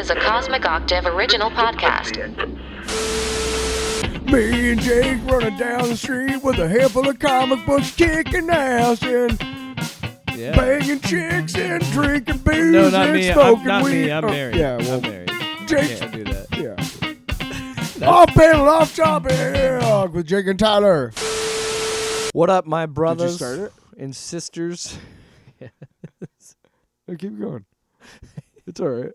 is a Cosmic Octave original podcast. Me and Jake running down the street with a handful of comic books, kicking ass and banging chicks and drinking booze No, not and me. smoking Not weed. me. I'm married. Yeah, well, I'm married. Jake. Can't do that. Yeah. Off panel, off topic with Jake and Tyler. What up, my brothers start it? and sisters? Hey, keep going. It's all right.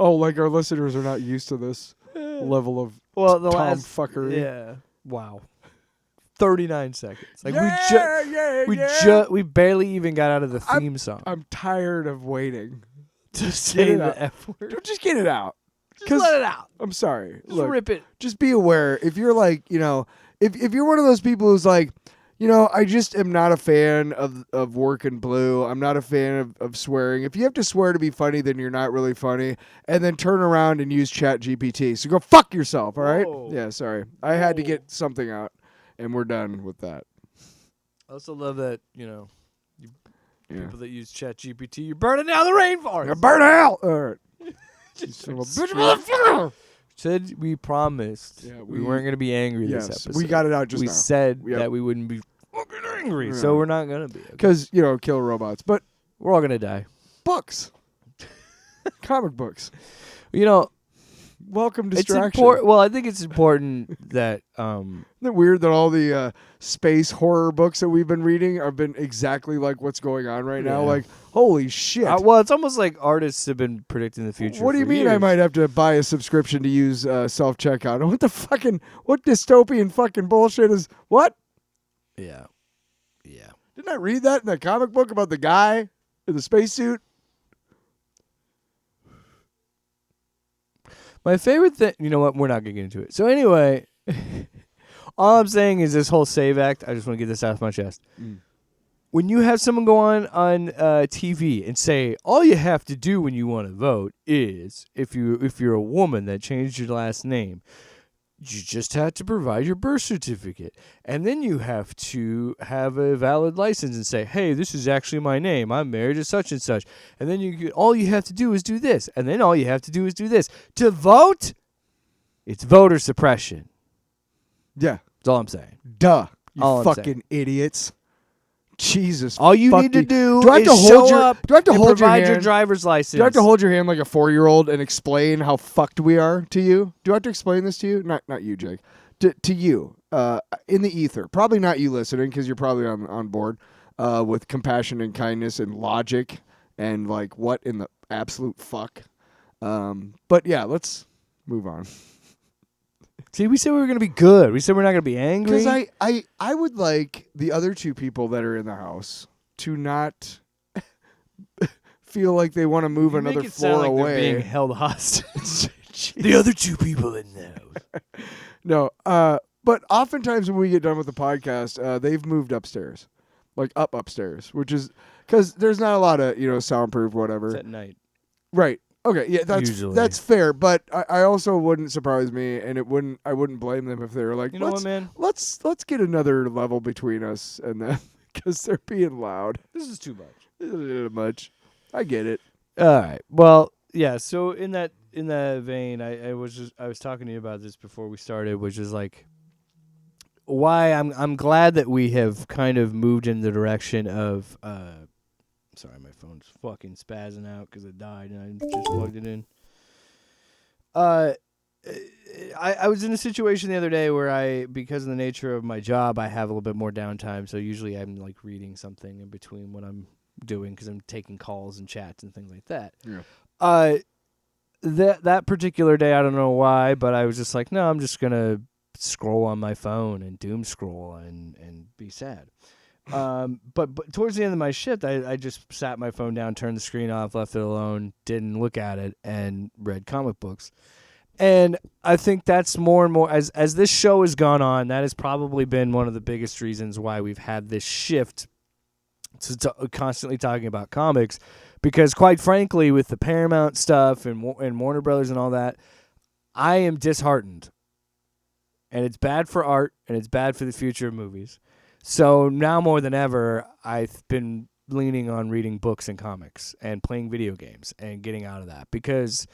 Oh, like our listeners are not used to this level of The tomfuckery. Yeah. Wow. 39 seconds. Like we barely even got out of the theme song. I'm tired of waiting. To say the out. F word. Just get it out. Just let it out. I'm sorry. Just rip it. Just be aware. If you're like, if you're one of those people who's like, I just am not a fan of working blue. I'm not a fan of swearing. If you have to swear to be funny, then you're not really funny. And then turn around and use Chat GPT. So go fuck yourself, all right? Whoa. Yeah, sorry. I had to get something out, and we're done with that. I also love that, people that use Chat GPT, you're burning down the rainforest. You're burn out. All right. You son of a bitch, motherfucker. Said we promised we weren't going to be angry this episode. We got it out just now. We said that we wouldn't be fucking angry, so we're not going to be. Because, kill robots. But we're all going to die. Books. Comic books. Welcome distraction. I think it's important that... Isn't it weird that all the space horror books that we've been reading have been exactly like what's going on right now? Like, holy shit. It's almost like artists have been predicting the future. What do you mean years. I might have to buy a subscription to use self-checkout? What dystopian fucking bullshit is... What? Yeah. Didn't I read that in the comic book about the guy in the spacesuit? My favorite thing, you know what? We're not going to get into it. So anyway, all I'm saying is this whole SAVE Act. I just want to get this out of my chest. When you have someone go on TV and say all you have to do when you want to vote is if you're a woman that changed your last name, you just have to provide your birth certificate, and then you have to have a valid license and say, hey, this is actually my name. I'm married to such and such. And then all you have to do is do this, and then all you have to do is do this. To vote, it's voter suppression. Yeah. That's all I'm saying. Duh. You all fucking idiots. Jesus. All you need to do I have is to hold show your, up do I have to and hold provide your, your hand? driver's license. Do I have to hold your hand like a 4-year-old and explain how fucked we are to you? Do I have to explain this to you? Not you, Jake. To you, in the ether. Probably not you listening because you're probably on board with compassion and kindness and logic and like what in the absolute fuck. But yeah, let's move on. See, we said we were going to be good. We said we're not going to be angry. Because I would like the other two people that are in the house to not feel like they want to move another floor away. They're being held hostage. The other two people in the house. No, but oftentimes when we get done with the podcast, they've moved upstairs, like upstairs, which is because there's not a lot of soundproof whatever. It's at night, right? Okay, yeah, that's fair, but I also wouldn't surprise me, and I wouldn't blame them if they were like, what, man? Let's get another level between us and them because they're being loud. This is too much. This is a little much. I get it. All right. Well, yeah. So in that vein, I was talking to you about this before we started, which is like why I'm glad that we have kind of moved in the direction of. Sorry, my phone's fucking spazzing out because it died and I just plugged it in. I was in a situation the other day where because of the nature of my job, I have a little bit more downtime. So usually I'm like reading something in between what I'm doing because I'm taking calls and chats and things like that. Yeah. That particular day, I don't know why, but I was just like, no, I'm just gonna scroll on my phone and doom scroll and be sad. But towards the end of my shift, I just sat my phone down, turned the screen off, left it alone, didn't look at it, and read comic books. And I think that's more and more, as this show has gone on, that has probably been one of the biggest reasons why we've had this shift to constantly talking about comics. Because quite frankly, with the Paramount stuff and Warner Brothers and all that, I am disheartened. And it's bad for art, and it's bad for the future of movies. So now more than ever, I've been leaning on reading books and comics and playing video games and getting out of that because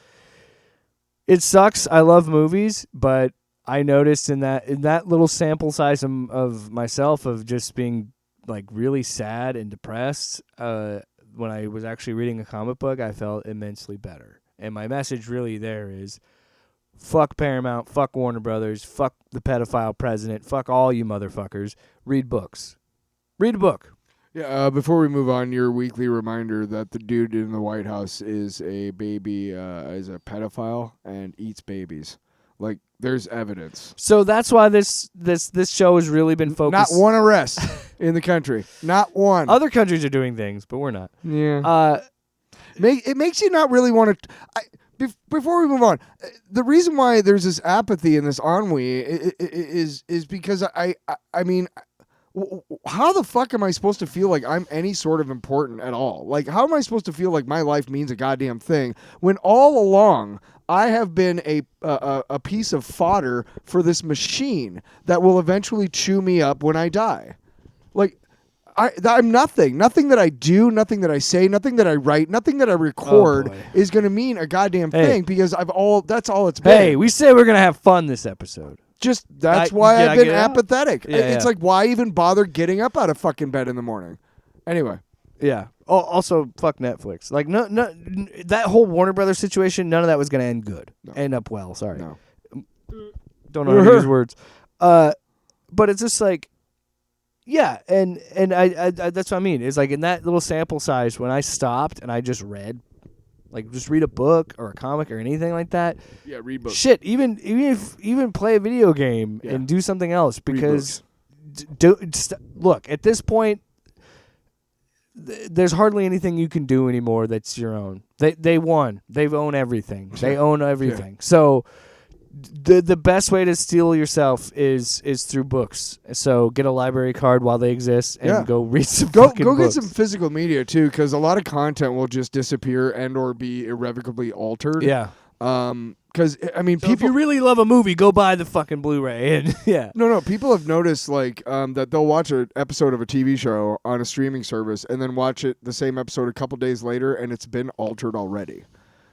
It sucks. I love movies, but I noticed in that little sample size of myself of just being like really sad and depressed, when I was actually reading a comic book, I felt immensely better. And my message really there is, fuck Paramount, fuck Warner Brothers, fuck the pedophile president, fuck all you motherfuckers. Read books. Read a book. Yeah, before we move on, your weekly reminder that the dude in the White House is a pedophile and eats babies. Like, there's evidence. So that's why this show has really been focused. Not one arrest in the country. Not one. Other countries are doing things, but we're not. Yeah. It makes you not really want to. Before we move on, the reason why there's this apathy and this ennui is because I mean, how the fuck am I supposed to feel like I'm any sort of important at all? Like, how am I supposed to feel like my life means a goddamn thing when all along I have been a piece of fodder for this machine that will eventually chew me up when I die? Like, I'm nothing. Nothing that I do, nothing that I say, nothing that I write, nothing that I record is going to mean a goddamn thing because that's all it's been. Hey, we say we're going to have fun this episode. That's why I've been apathetic. It's like, why even bother getting up out of fucking bed in the morning? Anyway. Yeah. Oh, also, fuck Netflix. Like, no, that whole Warner Brothers situation, none of that was going to end good. No. End up well, sorry. No. Don't know how to use words. But it's just like, yeah, and I that's what I mean. It's like in that little sample size, when I stopped and I just read, like just read a book or a comic or anything like that. Yeah, read books. Shit, even play a video game and do something else because look, at this point, there's hardly anything you can do anymore that's your own. They won. They own everything. They own everything. Yeah. So the best way to steal yourself is through books. So get a library card while they exist and go read some fucking books. Go get some physical media too, because a lot of content will just disappear and or be irrevocably altered. Yeah. Because I mean, so people, if you really love a movie, go buy the fucking Blu-ray. And yeah. No. People have noticed like that they'll watch an episode of a TV show on a streaming service and then watch the same episode a couple days later, and it's been altered already.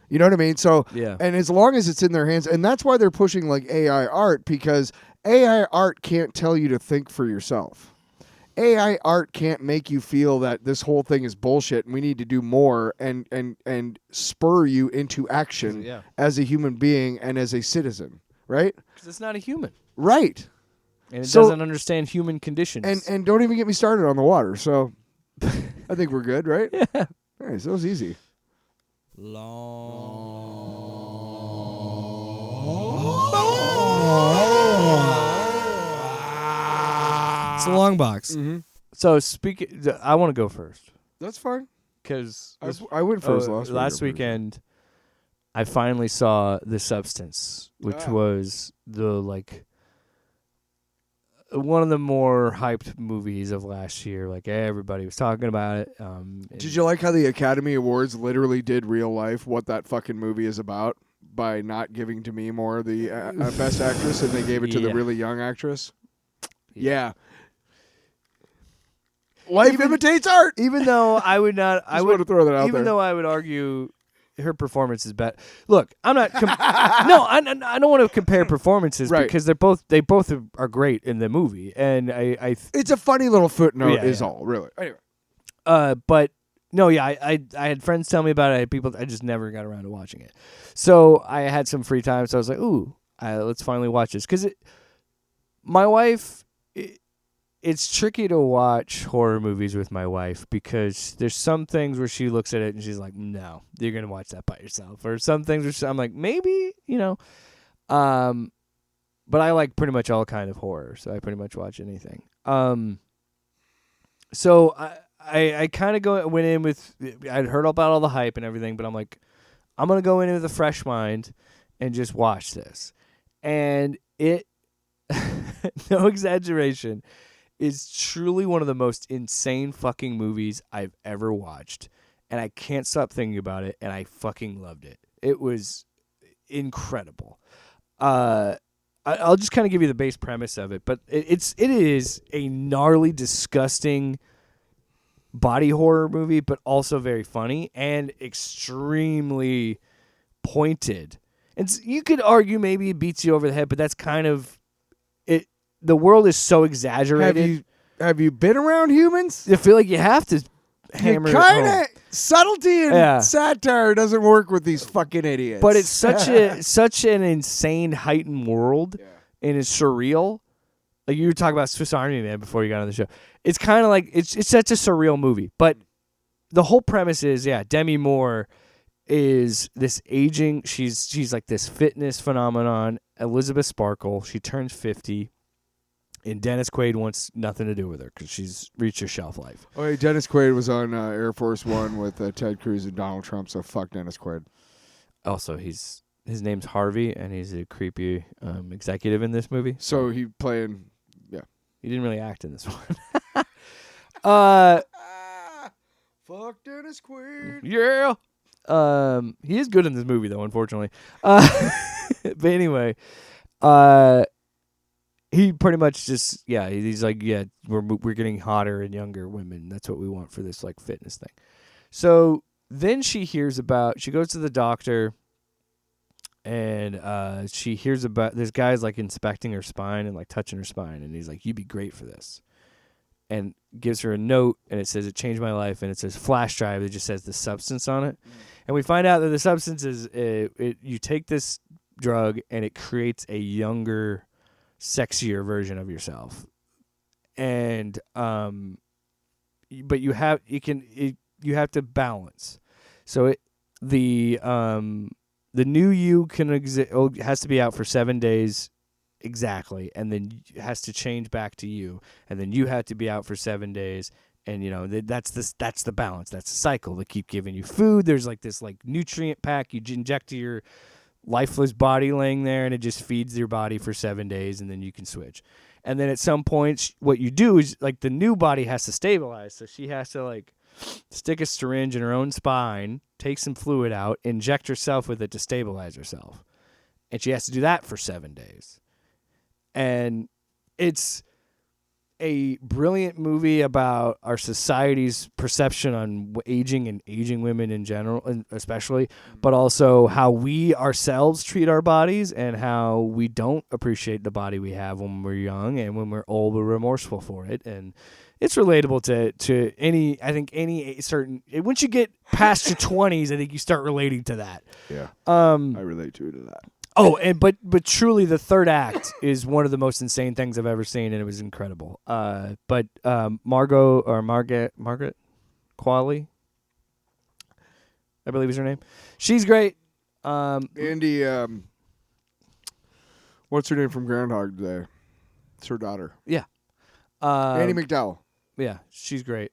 You know what I mean? So, and as long as it's in their hands, and that's why they're pushing like AI art, because AI art can't tell you to think for yourself. AI art can't make you feel that this whole thing is bullshit and we need to do more and spur you into action as a human being and as a citizen, right? Because it's not a human. Right. And it doesn't understand human conditions. And don't even get me started on the water. So I think we're good, right? Yeah. Nice. That was easy. It's a long box. Mm-hmm. So I want to go first. That's fine. Because I went first last weekend. I finally saw The Substance, which was one of the more hyped movies of last year. Like everybody was talking about it. Did you like how the Academy Awards literally did real life what that fucking movie is about by not giving to me more the best actress and they gave it to the really young actress? Yeah. Life imitates art. Even though I would not, I want to throw that out even there. though I would argue her performance is better. Look, I'm not. I don't want to compare performances because they both are great in the movie, and it's a funny little footnote, all really. Anyway, but no, I had friends tell me about it. I just never got around to watching it. So I had some free time, so I was like, ooh, let's finally watch this because my wife. It's tricky to watch horror movies with my wife because there's some things where she looks at it and she's like, no, you're going to watch that by yourself. Or some things where I'm like, maybe, but I like pretty much all kind of horror, so I pretty much watch anything. So I kind of went in with, I'd heard about all the hype and everything, but I'm like, I'm going to go in with a fresh mind and just watch this. And it, no exaggeration, is truly one of the most insane fucking movies I've ever watched. And I can't stop thinking about it, and I fucking loved it. It was incredible. I'll just kind of give you the base premise of it, but it is a gnarly, disgusting body horror movie, but also very funny and extremely pointed you could argue maybe it beats you over the head, but that's kind of it. The world is so exaggerated. Have you been around humans? I feel like you have to hammer it home. Kind of subtlety and satire doesn't work with these fucking idiots. But it's such an insane, heightened world, and it's surreal. Like you were talking about Swiss Army Man before you got on the show. It's kind of like it's such a surreal movie. But the whole premise is, Demi Moore is this aging. She's like this fitness phenomenon. Elizabeth Sparkle. She turns 50. And Dennis Quaid wants nothing to do with her because she's reached her shelf life. Oh, hey, Dennis Quaid was on Air Force One with Ted Cruz and Donald Trump, so fuck Dennis Quaid. Also, his name's Harvey, and he's a creepy executive in this movie. So he playing, He didn't really act in this one. Fuck Dennis Quaid. Yeah. He is good in this movie, though, unfortunately. But anyway, he pretty much just, he's like, we're getting hotter and younger women. That's what we want for this, like, fitness thing. So then she goes to the doctor, and she hears about, this guy's, like, inspecting her spine and, like, touching her spine. And he's like, you'd be great for this. And gives her a note, and it says, it changed my life. And it says flash drive. It just says the substance on it. And we find out that the substance is, you take this drug, and it creates a younger, sexier version of yourself, and but you have to balance. So the new you has to be out for 7 days exactly, and then it has to change back to you, and then you have to be out for 7 days, and that's the balance. That's the cycle. They keep giving you food. There's like this like nutrient pack you inject to your lifeless body laying there, and it just feeds your body for 7 days, and then you can switch. And then at some point, what you do is, like, the new body has to stabilize, so she has to, like, stick a syringe in her own spine, take some fluid out, inject herself with it to stabilize herself. And she has to do that for 7 days. And it's a brilliant movie about our society's perception on aging and aging women in general, and especially, but also how we ourselves treat our bodies and how we don't appreciate the body we have when we're young, and when we're old, we're remorseful for it. And it's relatable to any certain. Once you get past your 20s, I think you start relating to that. Yeah, I relate to that. Oh, but truly, the third act is one of the most insane things I've ever seen, and it was incredible. But Margaret Qualley, I believe is her name. She's great. Andy, what's her name from Groundhog Day? It's her daughter. Yeah. Andy McDowell. Yeah, she's great.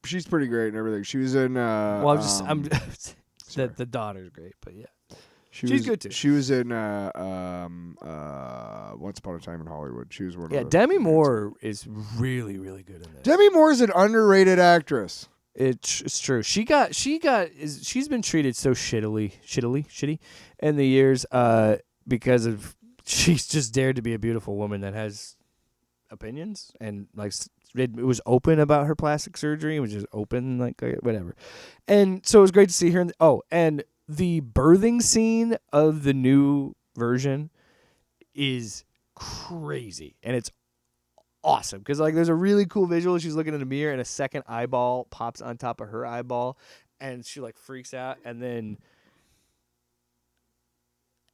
She's pretty great and everything. She was in. The daughter's great, but yeah. She's good too. She was in Once Upon a Time in Hollywood. She was one of the. Demi Moore is really, really good in this. Demi Moore is an underrated actress. It's true. She's been treated so shitty in the years because of she's just dared to be a beautiful woman that has opinions, and like it was open about her plastic surgery. It was just open, like whatever. And so it was great to see her. And the birthing scene of the new version is crazy, and it's awesome because like there's a really cool visual. She's looking in a mirror, and a second eyeball pops on top of her eyeball, and she like freaks out, and then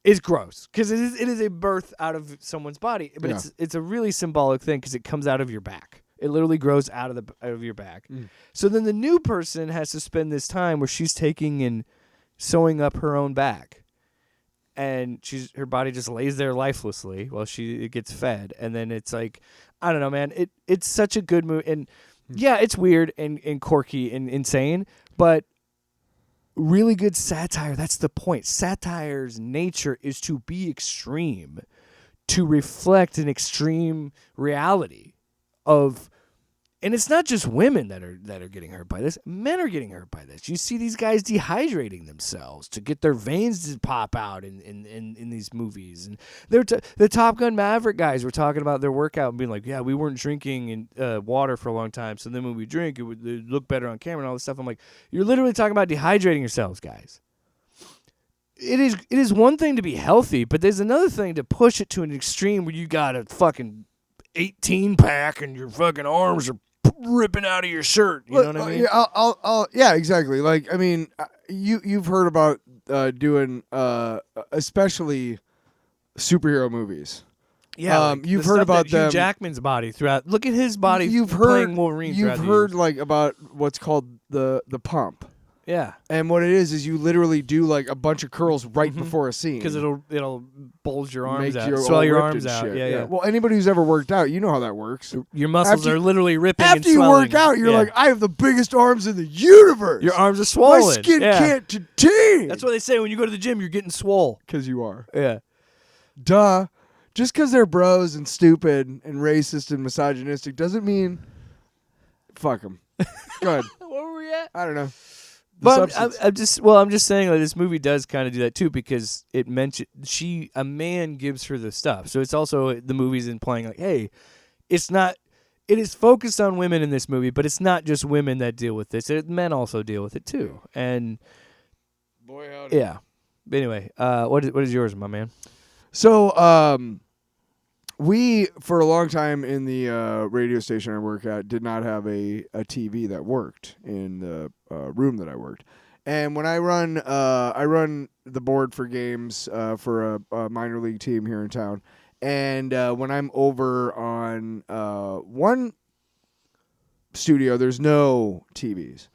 it's gross because it is a birth out of someone's body, but it's a really symbolic thing because it comes out of your back. It literally grows out of your back. So then the new person has to spend this time where she's taking and sewing up her own back, and her body just lays there lifelessly while it gets fed. And then it's like, I don't know, man, it's such a good movie. And yeah, it's weird and quirky and insane, but really good satire. That's the point. Satire's nature is to be extreme, to reflect an extreme reality of. And it's not just women that are getting hurt by this. Men are getting hurt by this. You see these guys dehydrating themselves to get their veins to pop out in these movies. And the Top Gun Maverick guys were talking about their workout and being like, yeah, we weren't drinking water for a long time, so then when we drink, it would look better on camera and all this stuff. I'm like, you're literally talking about dehydrating yourselves, guys. it is one thing to be healthy, but there's another thing to push it to an extreme where you got a fucking 18-pack and your fucking arms are ripping out of your shirt. You know what I mean? Yeah, yeah, exactly. Like, I mean, you've heard about doing especially superhero movies. Yeah, you've heard about Hugh them. Jackman's body throughout. Look at his body. Playing Wolverine. You've heard like about what's called the pump. Yeah, and what it is you literally do like a bunch of curls right before a scene because it'll bulge your arms Make out, you swell all your ripped arms and out. shit. Yeah. Well, anybody who's ever worked out, you know how that works. Your muscles are literally ripping. After and you swelling. work out, you're like, I have the biggest arms in the universe. Your arms are swollen. My skin can't contain. That's what they say when you go to the gym. You're getting swole. Because you are. Yeah. Duh. Just because they're bros and stupid and racist and misogynistic doesn't mean. Fuck them. Go ahead. Where were we at? I don't know. But I'm just saying like this movie does kind of do that too because it mentioned a man gives her the stuff. So it's also the movie's implying like, hey, it is focused on women in this movie, but it's not just women that deal with this. Men also deal with it too. And boy, howdy. Yeah. Anyway, what is yours, my man? So, we, for a long time in the radio station I work at, did not have a TV that worked in the room that I worked. And when I run the board for games for a minor league team here in town. And when I'm over on one studio, there's no TVs.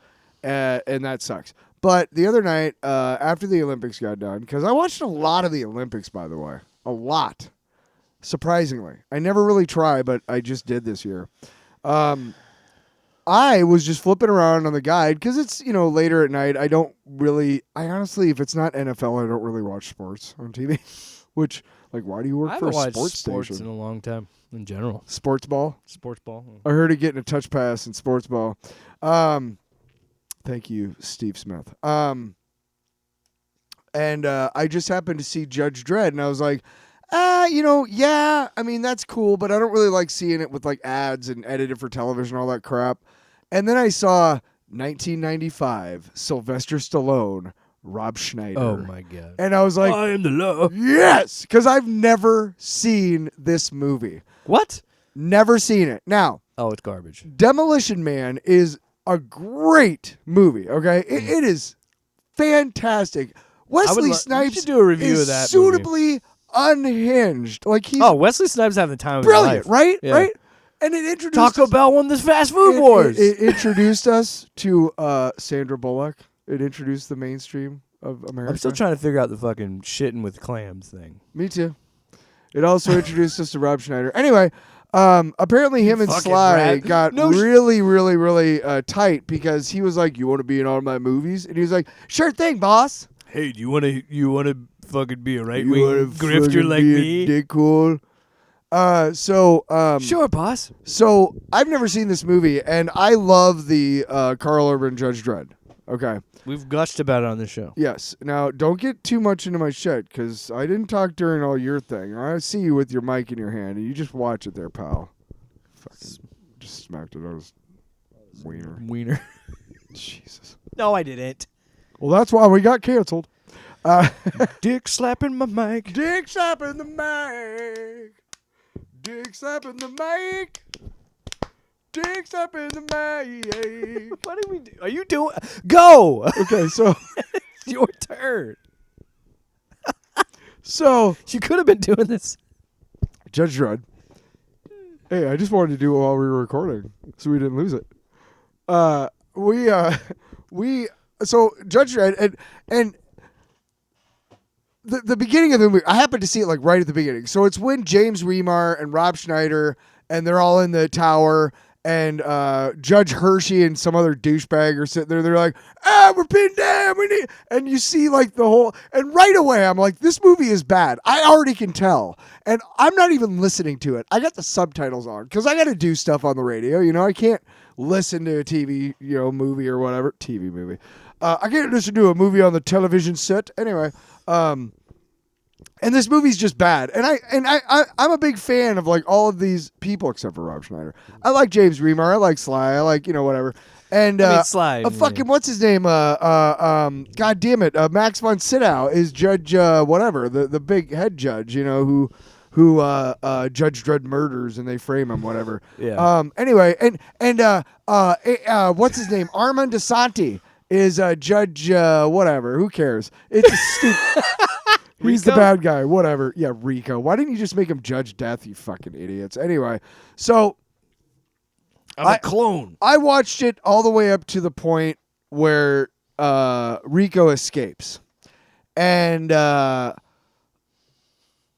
And that sucks. But the other night, after the Olympics got done, because I watched a lot of the Olympics, by the way. A lot. Surprisingly. I never really try, but I just did this year. I was just flipping around on the guide because it's, later at night. I honestly, if it's not NFL, I don't really watch sports on TV. Which, like, why do you work for a sports station? In a long time, in general. Sports ball? Sports ball. I heard it getting a touch pass in sports ball. Thank you, Steve Smith. And I just happened to see Judge Dredd, and I was like, yeah, I mean, that's cool, but I don't really like seeing it with, like, ads and edited for television, all that crap. And then I saw 1995, Sylvester Stallone, Rob Schneider. Oh, my God. And I was like, I am the law. Yes, because I've never seen this movie. What? Never seen it. Now. Oh, it's garbage. Demolition Man is a great movie, okay? It is fantastic. Wesley Snipes should do a review is of that suitably unhinged. Like he's Wesley Snipes having the time of brilliant, his life. right? Yeah. Right? And it introduced Taco Bell won this fast food wars. It introduced us to Sandra Bullock. It introduced the mainstream of America. I'm still trying to figure out the fucking shitting with clams thing. Me too. It also introduced us to Rob Schneider. Anyway, apparently him and Sly got really, really, really tight because he was like, "You want to be in all my movies?" And he was like, "Sure thing, boss." Hey, do you want to fucking be a right wing grifter like me? Dick cool. Sure, boss. So I've never seen this movie, and I love the Karl Urban Judge Dredd. Okay. We've gushed about it on this show. Yes. Now, don't get too much into my shit, because I didn't talk during all your thing. I see you with your mic in your hand, and you just watch it there, pal. Fucking just smacked it on his wiener. Jesus. No, I didn't. Well, that's why we got canceled. Dick slapping my mic. Dick slapping the mic. Dick slapping the mic. Dick slapping the mic. What do we do? Are you doing? Go. Okay, so it's your turn. So you could have been doing this. Judge Dredd. Hey, I just wanted to do it while we were recording, so we didn't lose it. So Judge Dredd and the beginning of the movie, I happened to see it like right at the beginning. So it's when James Remar and Rob Schneider and they're all in the tower, and Judge Hershey and some other douchebag are sitting there. They're like, we're pinned down. And you see like the whole, and right away I'm like, this movie is bad. I already can tell. And I'm not even listening to it. I got the subtitles on because I got to do stuff on the radio. I can't listen to a TV, movie or whatever. TV movie. I can't listen to a movie on the television set. Anyway, and this movie's just bad. And I'm a big fan of like all of these people except for Rob Schneider. I like James Remar. I like Sly. I like, whatever. And slide. fucking what's his name? God damn it, Max von Sydow is Judge whatever, the big head judge, who Judge Dredd murders and they frame him, whatever. Yeah. Anyway, and what's his name? Armand DeSanti is Judge whatever. Who cares? It's a stupid. He's the bad guy. Whatever. Yeah, Rico. Why didn't you just make him Judge Death? You fucking idiots. Anyway, so I'm a clone. I watched it all the way up to the point where Rico escapes, and I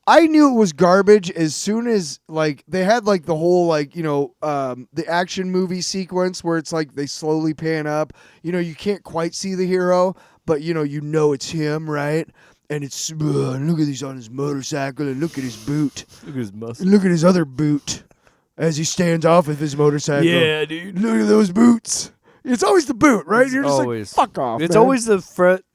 knew it was garbage as soon as they had the whole the action movie sequence where it's they slowly pan up. You can't quite see the hero, but it's him, right? And it's look at he's on his motorcycle and look at his boot. Look at his muscle. Look at his other boot as he stands off of his motorcycle. Yeah, dude. Look at those boots. It's always the boot, right? It's You're just always, fuck off. It's man. always the foot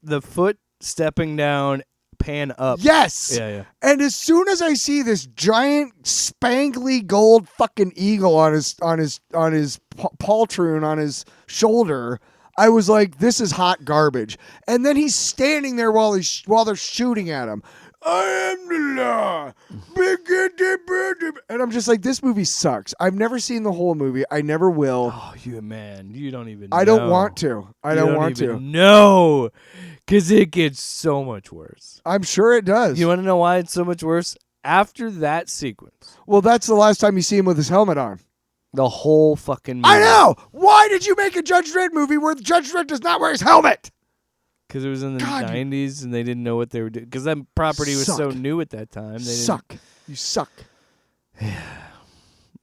stepping down, pan up. Yes. Yeah. And as soon as I see this giant spangly gold fucking eagle on his paltroon on his shoulder, I was like, this is hot garbage. And then he's standing there while they're shooting at him. I am the law. And I'm just like, this movie sucks. I've never seen the whole movie. I never will. Oh, you don't even know. I don't want to. I don't want to. No, because it gets so much worse. I'm sure it does. You want to know why it's so much worse? After that sequence. Well, that's the last time you see him with his helmet on. The whole fucking movie. I know! Why did you make a Judge Dredd movie where Judge Dredd does not wear his helmet? Because it was in the 90s and they didn't know what they were doing. Because that property was so new at that time. You suck.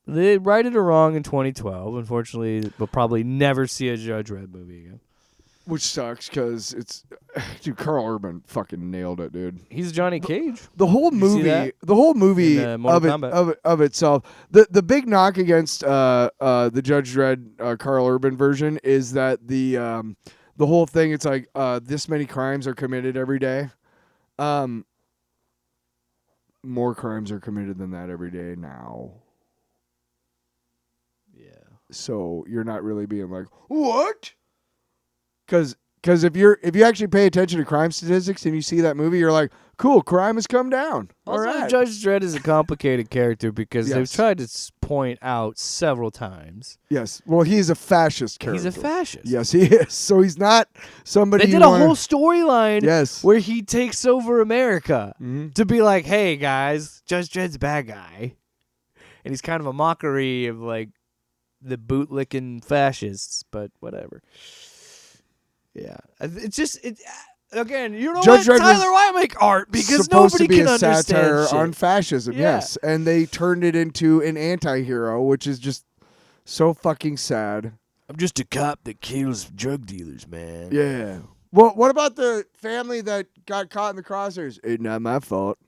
They righted it wrong in 2012. Unfortunately, we'll probably never see a Judge Dredd movie again. Which sucks because it's... Dude, Karl Urban fucking nailed it, dude. He's Johnny Cage. The whole movie of itself. The big knock against the Judge Dredd Karl Urban version is that the whole thing, it's this many crimes are committed every day. More crimes are committed than that every day now. Yeah. So you're not really being like, what? Because if you actually pay attention to crime statistics and you see that movie, you're like, cool, crime has come down. Also, all right. Judge Dredd is a complicated character because Yes. they've tried to point out several times. Yes. Well, he's a fascist character. He's a fascist. Yes, he is. So he's not somebody. They did a whole storyline Yes. where he takes over America Mm-hmm. to be like, hey, guys, Judge Dredd's a bad guy. And he's kind of a mockery of the bootlicking fascists, but whatever. Yeah. It's just... Again, you know Judge what? Dredd Tyler, why make art? Because supposed nobody to be can a understand satire shit. on fascism, Yeah. yes. And they turned it into an anti-hero, which is just so fucking sad. I'm just a cop that kills drug dealers, man. Yeah. Well, what about the family that got caught in the crosshairs? It's not my fault.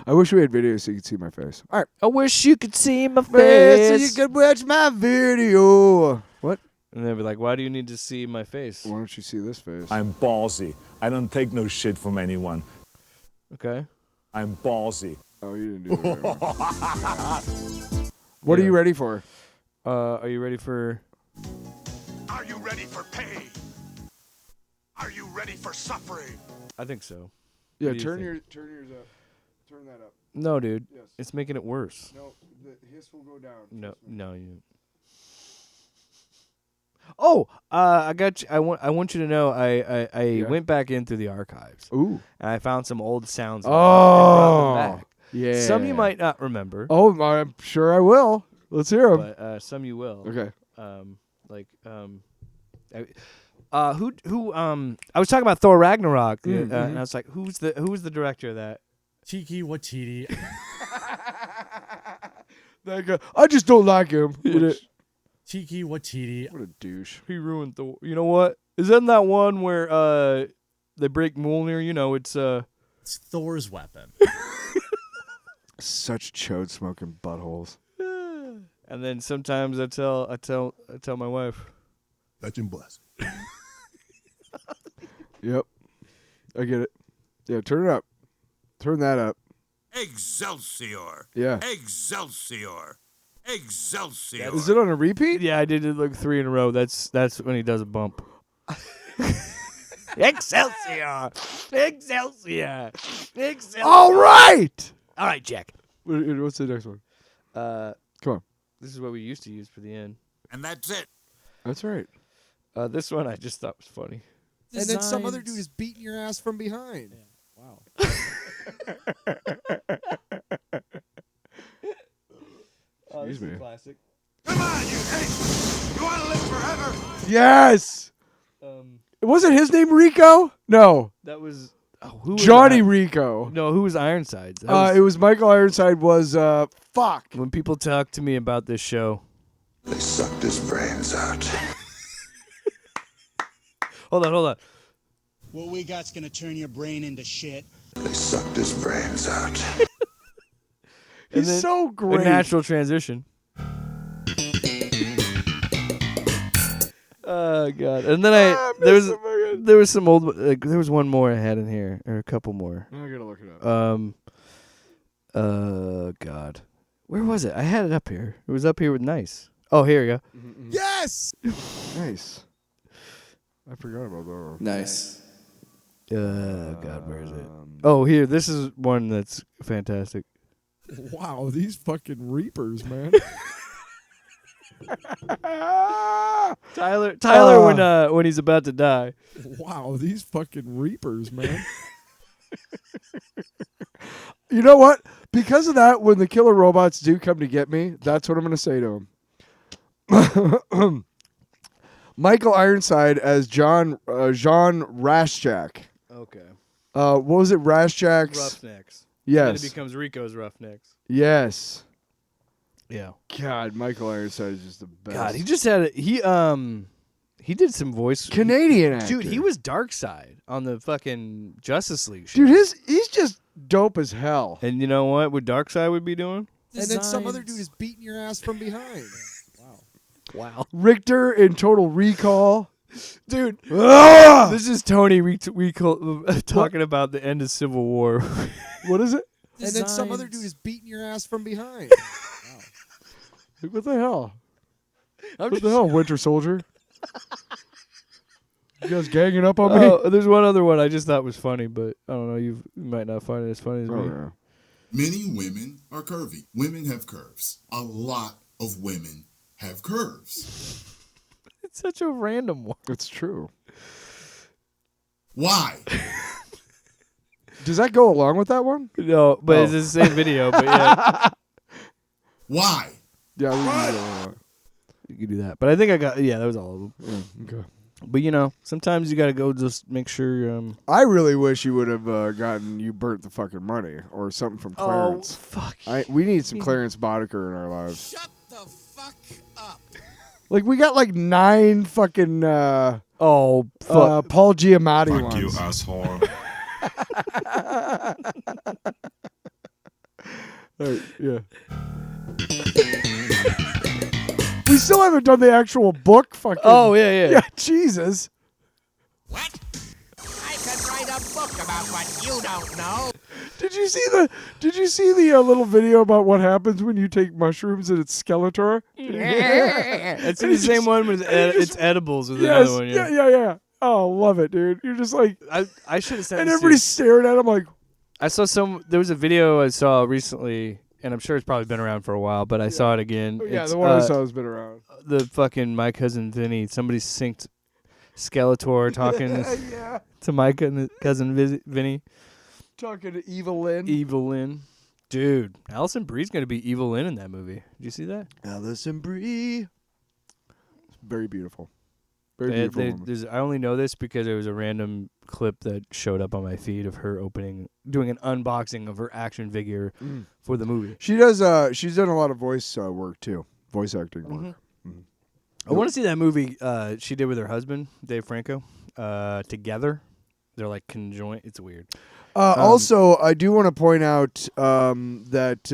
I wish we had video so you could see my face. All right. I wish you could see my So face. you could watch my video. What? And they'd be like, why do you need to see my face? Why don't you see this face? I'm ballsy. I don't take no shit from anyone. Okay. I'm ballsy. Oh, you didn't do that. What are you ready for? Are you ready for... Are you ready for pain? Are you ready for suffering? I think so. Yeah, What do you turn think? yours up. Turn that up. No, dude. Yes. It's making it worse. No, the hiss will go down. No, you... Oh, I got you. I want you to know I went back into the archives. Ooh. And I found some old sounds. Oh. And brought them back. Yeah. Some you might not remember. Oh, I'm sure I will. Let's hear them. But some you will. Okay. Who I was talking about Thor Ragnarok, Mm-hmm. and I was like, who's the director of that? Tiki Watiti. That guy, I just don't like him. Tiki Watiti. What a douche. He ruined Thor. You know what? Isn't that one where they break Mjolnir? You know, it's It's Thor's weapon. Such chode smoking buttholes. And then sometimes I tell my wife. That's in blessing. Yep. I get it. Yeah, turn it up. Turn that up. Excelsior. Yeah. Excelsior. Excelsior. Is it on a repeat? Yeah, I did it like 3 in a row. That's when he does a bump. Excelsior! Excelsior! Excelsior! All right. All right, Jack. What's the next one? Come on. This is what we used to use for the end. And that's it. That's right. This one I just thought was funny. And then some other dude is beating your ass from behind. Wow. Excuse me. Classic. Come on, you hate. You want to live forever? Yes. Wasn't his name Rico? No. That was who was Johnny Rico. No, who was Ironsides? It was Michael Ironside was fuck. When people talk to me about this show. They sucked his brains out. Hold on. What we got's gonna turn your brain into shit. They sucked his brains out. And He's then so a great. natural transition. Oh god! And then there was some old there was one more I had in here, or a couple more. I gotta look it up. God, where was it? I had it up here. It was up here with nice. Oh, here we go. Yes. Nice. I forgot about that one. Nice. God, where is it? Oh, here. This is one that's fantastic. Wow, these fucking reapers, man. Tyler, when he's about to die. Wow, these fucking reapers, man. You know what? Because of that, when the killer robots do come to get me, that's what I'm going to say to them. Michael Ironside as Jean Rashjack. Okay. What was it? Rashjack's? Roughnecks. Yes. And then it becomes Rico's Roughnecks. Yes. Yeah. God, Michael Ironside is just the best. God, he just had he did some voice. Canadian actor. Dude, he was Darkseid on the fucking Justice League show. Dude, he's just dope as hell. And you know what Darkseid would be doing? And then some other dude is beating your ass from behind. Wow. Richter in Total Recall. Dude, Ah! this is Tony talking about the end of Civil War. What is it? And then some other dude is beating your ass from behind. Like, what the hell? What the hell, Winter Soldier? You guys ganging up on me? Oh, there's one other one I just thought was funny, but I don't know. You might not find it as funny as me. Yeah. Many women are curvy. Women have curves. A lot of women have curves. It's such a random one. It's true. Why? Does that go along with that one? No, but it's the same video. But yeah, Why? Yeah, we can do that. you can do that. But I think I got that was all of them. Yeah, okay. But sometimes you got to go just make sure. I really wish you would have gotten you burnt the fucking money or something from Clarence. Fuck. We need some Clarence Boddicker in our lives. Shut the fuck up. Like we got like 9 fucking Fuck. Paul Giamatti ones. Fuck you, asshole. Right, yeah. We still haven't done the actual book. Fucking. Oh yeah. Yeah, Jesus. What? I could write a book about what you don't know. Did you see the little video about what happens when you take mushrooms and it's Skeletor? It's the same one with it's edibles with Yes, another one. yeah. Oh, love it, dude. You're just like, I should have sent. and this to you. everybody's staring at him like, I saw there was a video I saw recently, and I'm sure it's probably been around for a while, but I saw it again. yeah, It's, the one I saw has been around. The fucking My Cousin Vinny. Somebody synced Skeletor talking Yeah. to My Cousin Vinny. Talking to Evil Lynn. Evil Lynn. Dude, Allison Brie's going to be Evil Lynn in that movie. Did you see that? Allison Brie. Very beautiful. Very beautiful woman. I only know this because there was a random clip that showed up on my feed of her doing an unboxing of her action figure for the movie. She does. She's done a lot of voice work too. Voice acting work. Mm-hmm. I want to see that movie she did with her husband, Dave Franco, together. They're like conjoined. It's weird. Also, I do want to point out that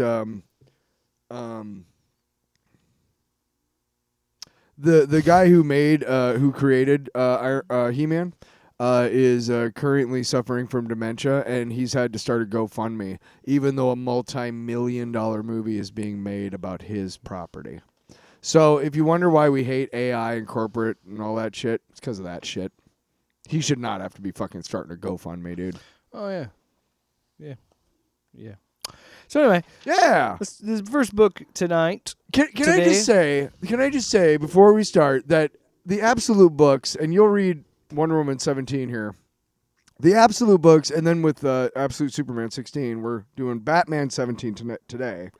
the guy who created He-Man, is currently suffering from dementia, and he's had to start a GoFundMe, even though a multi-million-dollar movie is being made about his property. So if you wonder why we hate AI and corporate and all that shit, it's because of that shit. He should not have to be fucking starting a GoFundMe, dude. Oh, yeah. Yeah. So anyway, Yeah. this first book tonight. Can I just say before we start that the Absolute books, and you'll read Wonder Woman 17 here, the Absolute books, and then with Absolute Superman 16, we're doing Batman 17 today.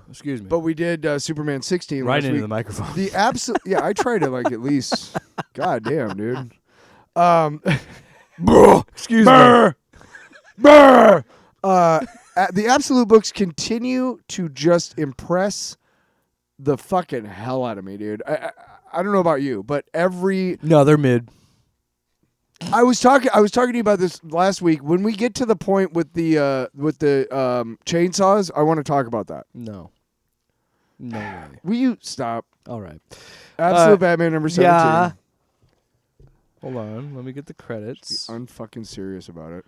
Excuse me. But we did Superman 16 Right last into week. the microphone. The absolute, yeah, I tried to like at least. God damn, dude. Excuse me. The Absolute books continue to just impress the fucking hell out of me, dude. I don't know about you, but No, they're mid. I was talking to you about this last week. When we get to the point with the chainsaws, I want to talk about that. No way. Will you stop? All right. Absolute Batman number 17. Yeah. Hold on. Let me get the credits. Unfucking serious about it.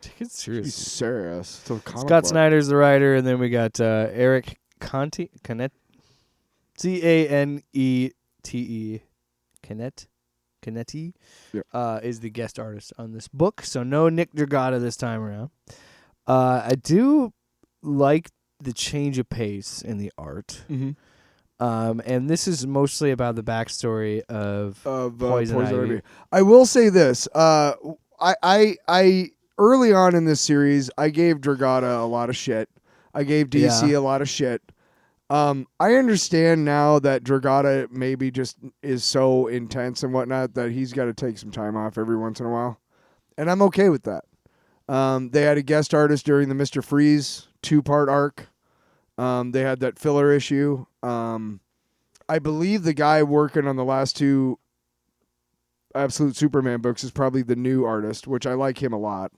Take it Be seriously. serious. It's a comic Scott book. Snyder's the writer, and then we got Eric Canet, Canete, Canetti, is the guest artist on this book. So no Nick Dragata this time around. I do like the change of pace in the art. Mm-hmm. And this is mostly about the backstory of Poison Ivy. I will say this. I early on in this series, I gave Dragata a lot of shit. I gave DC a lot of shit. I understand now that Dragata maybe just is so intense and whatnot that he's got to take some time off every once in a while. And I'm okay with that. They had a guest artist during the Mr. Freeze 2-part arc. They had that filler issue. I believe the guy working on the last 2 Absolute Superman books is probably the new artist, which I like him a lot.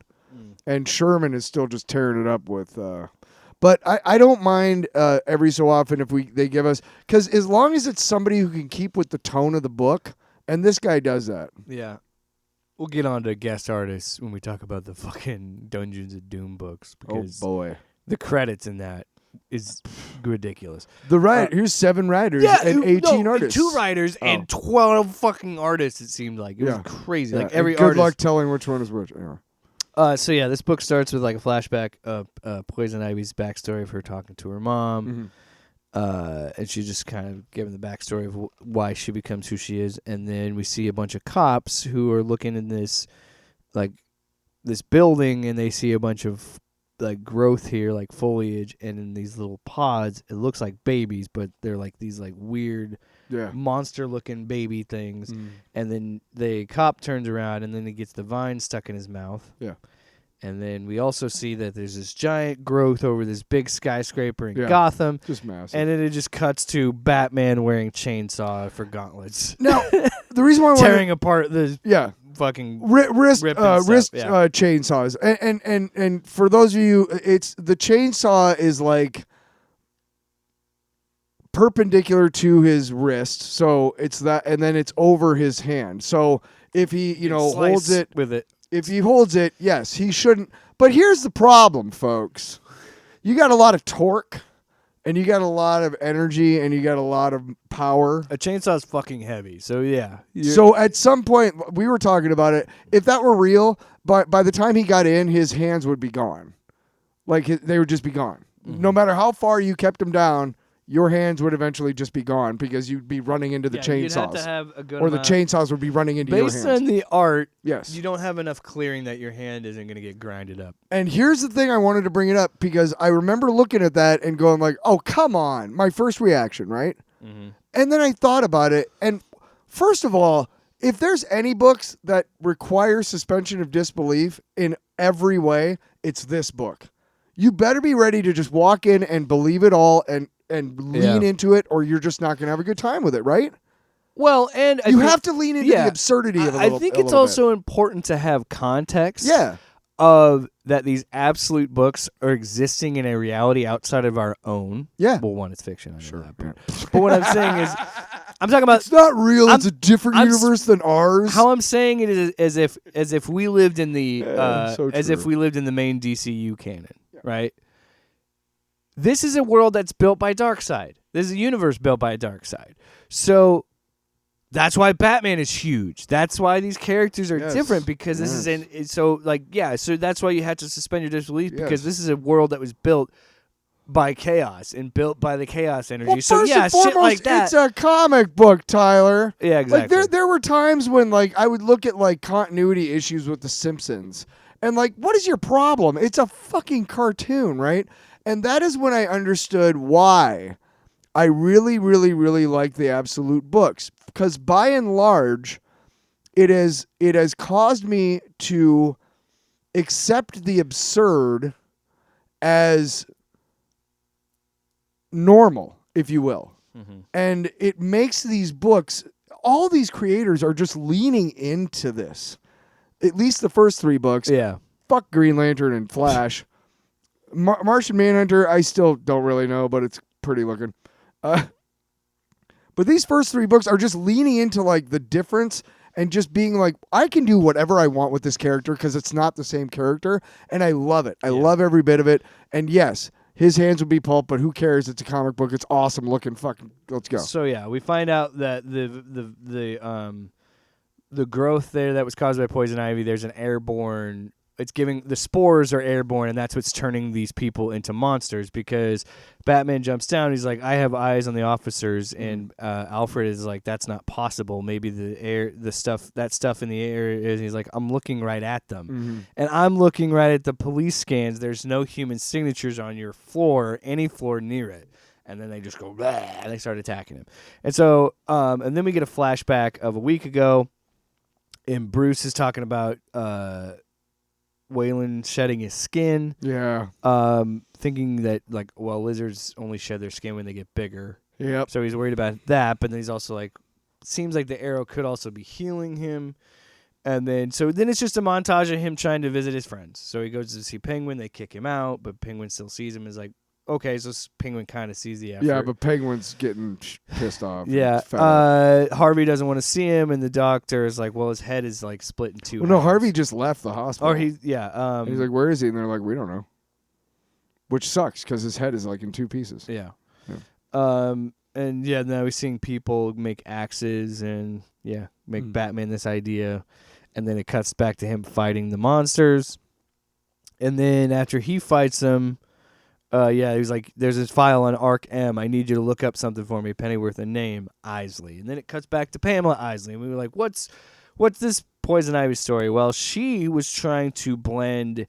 And Sherman is still just tearing it up with... But I don't mind every so often if they give us... Because as long as it's somebody who can keep with the tone of the book, and this guy does that. Yeah. We'll get on to guest artists when we talk about the fucking Dungeons of Doom books. Because boy. the credits in that is ridiculous. Here's 7 writers and 18 artists. 2 writers and 12 fucking artists, it seemed like. It was crazy. Yeah. Like every good artist. luck telling which one is which. Anyway. So yeah, this book starts with like a flashback of Poison Ivy's backstory of her talking to her mom. Mm-hmm. And she's just kind of giving the backstory of why she becomes who she is. And then we see a bunch of cops who are looking in this building, and they see a bunch of like growth here, like foliage, and in these little pods, it looks like babies, but they're like these like weird monster-looking baby things. And then the cop turns around, and then he gets the vine stuck in his mouth. Yeah. And then we also see that there's this giant growth over this big skyscraper in Gotham. Just massive. And then it just cuts to Batman wearing chainsaw for gauntlets. Now, the reason why I tearing apart the fucking wrist rip and stuff, chainsaws. And for those of you, it's the chainsaw is like perpendicular to his wrist, so it's that, and then it's over his hand. So if he holds it with it. If he holds it, yes, he shouldn't. But here's the problem, folks. You got a lot of torque, and you got a lot of energy, and you got a lot of power. A chainsaw's fucking heavy, so yeah. So at some point, we were talking about it. If that were real, by the time he got in, his hands would be gone. Like, they would just be gone. Mm-hmm. No matter how far you kept him down, your hands would eventually just be gone because you'd be running into the chainsaws. You'd have to have a good or the chainsaws would be running into your hands. Based on the art, yes, you don't have enough clearing that your hand isn't going to get grinded up. And here's the thing I wanted to bring it up because I remember looking at that and going like, oh, come on. My first reaction, right? Mm-hmm. And then I thought about it. And first of all, if there's any books that require suspension of disbelief in every way, it's this book. You better be ready to just walk in and believe it all and lean into it, or you're just not going to have a good time with it, right? Well, and you have to lean into the absurdity of it. I think it's also important to have context. Yeah. Of that these absolute books are existing in a reality outside of our own. Yeah. Well, one, it's fiction. I know that, but what I'm saying is I'm talking about. It's not real. It's a different I'm universe than ours. How I'm saying it is as if we lived in the so as if true. we lived in the main DCU canon, right? This is a world that's built by Darkseid. This is a universe built by Darkseid. So that's why Batman is huge. That's why these characters are different, because this is so that's why you have to suspend your disbelief, because this is a world that was built by chaos and built by the chaos energy. Well, so first yeah, and shit foremost, like that. it's a comic book, Tyler. Yeah, exactly. Like there were times when like I would look at like continuity issues with The Simpsons, and like, what is your problem? It's a fucking cartoon, right? And that is when I understood why I really, really, really like the Absolute books, because by and large, it has caused me to accept the absurd as normal, if you will. And it makes these books, all these creators are just leaning into this. At least the first 3 books. Yeah. Fuck Green Lantern and Flash. Martian Manhunter, I still don't really know, but it's pretty looking. But these first 3 books are just leaning into like the difference and just being like, I can do whatever I want with this character because it's not the same character, and I love it. I love every bit of it. And yes, his hands would be pulp, but who cares? It's a comic book. It's awesome looking. Fucking let's go. So yeah, we find out that the growth there that was caused by poison ivy, there's an airborne. It's giving the spores are airborne, and that's what's turning these people into monsters. Because Batman jumps down, he's like, "I have eyes on the officers," and Alfred is like, "That's not possible. Maybe that stuff in the air is." He's like, "I'm looking right at them, and I'm looking right at the police scans. There's no human signatures on your floor, any floor near it." And then they just go, "Blah," and they start attacking him. And so, and then we get a flashback of a week ago, and Bruce is talking about Wayland shedding his skin. Yeah. Thinking that, like, well, lizards only shed their skin when they get bigger. Yep. So he's worried about that, but then he's also like, seems like the arrow could also be healing him. And then it's just a montage of him trying to visit his friends. So he goes to see Penguin, they kick him out, but Penguin still sees him, is like, okay, so Penguin kind of sees the effort. Yeah, but Penguin's getting pissed off. Yeah. Harvey doesn't want to see him, and the doctor is like, well, his head is like split in 2 Well, no, halves. Harvey just left the hospital. And he's like, where is he? And they're like, we don't know. Which sucks because his head is like in 2 pieces. Yeah. And yeah, now we're seeing people make axes and make Batman this idea, and then it cuts back to him fighting the monsters, and then after he fights them. He was like, there's this file on Arc M. I need you to look up something for me. Pennyworth, a name, Isley. And then it cuts back to Pamela Isley. And we were like, what's this Poison Ivy story? Well, she was trying to blend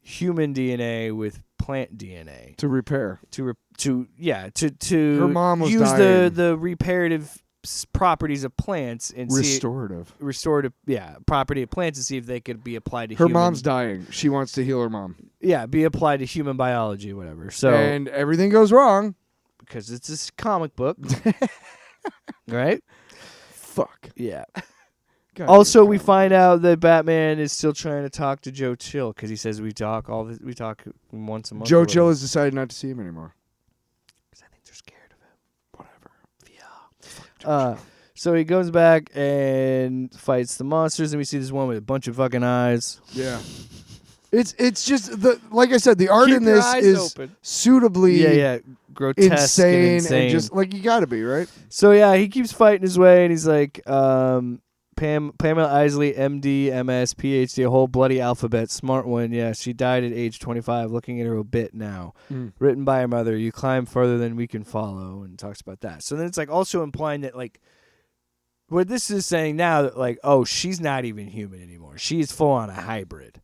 human DNA with plant DNA. To repair. To Her mom was use dying. the reparative properties of plants and restorative property of plants and see if they could be applied to her human. mom's dying. She wants to heal her mom. Yeah, be applied to human biology, whatever. So and everything goes wrong because it's this comic book, right? Fuck. Yeah. God, also, we find out that Batman is still trying to talk to Joe Chill because he says we talk once a month. Joe Chill has decided not to see him anymore because I think they're scared of him. Whatever. Yeah. So he goes back and fights the monsters, and we see this one with a bunch of fucking eyes. Yeah. It's just like I said, the art Keep in your this eyes is open. suitably grotesque insane and just like you got to be, right? So yeah, he keeps fighting his way, and he's like, Pamela Isley, MD, MS, PhD, a whole bloody alphabet, smart one. Yeah, she died at age 25. Looking at her obit now, written by her mother. You climb further than we can follow, and talks about that. So then it's like also implying that like. What this is saying now that like, oh, she's not even human anymore. She is full on a hybrid.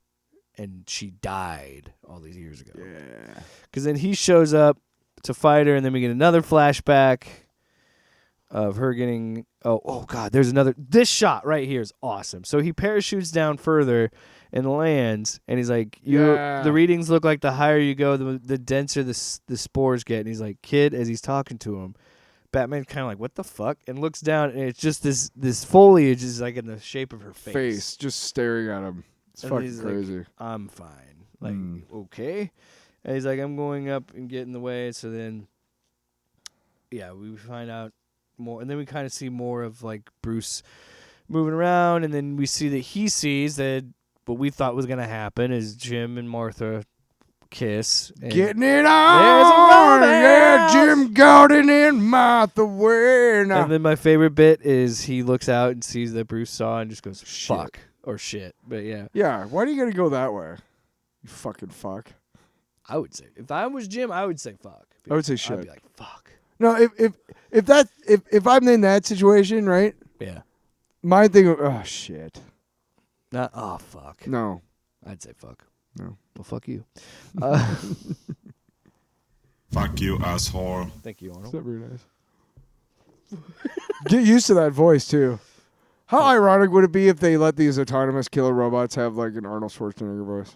And she died all these years ago. Yeah. Because then he shows up to fight her, and then we get another flashback of her getting... Oh, God, there's another... This shot right here is awesome. So he parachutes down further and lands, and he's like, the readings look like the higher you go, the denser the spores get. And he's like, kid, as he's talking to him, Batman's kind of like, what the fuck? And looks down, and it's just this foliage is like in the shape of her face. Just staring at him. It's and fucking he's crazy. Like, I'm fine. Like, okay. And he's like, I'm going up and get in the way. So then, we find out more, and then we kind of see more of like Bruce moving around, and then we see that he sees that what we thought was gonna happen is Jim and Martha kiss. And Getting it there's a on. Yeah, romance. Jim Gordon and Martha Wayne. And then my favorite bit is he looks out and sees that Bruce saw and just goes Shit. fuck or shit. But yeah, Yeah, why do you gotta go that way? You fucking fuck. I would say if I was Jim, I would say fuck. I would say I'd shit. be like fuck. No, if I'm in that situation, right? Yeah. My thing, oh shit. Not oh fuck. No. I'd say fuck. No. Well, fuck you. Fuck you, asshole. Thank you, Arnold. It's not very nice. Get used to that voice too. How ironic would it be if they let these autonomous killer robots have like an Arnold Schwarzenegger voice?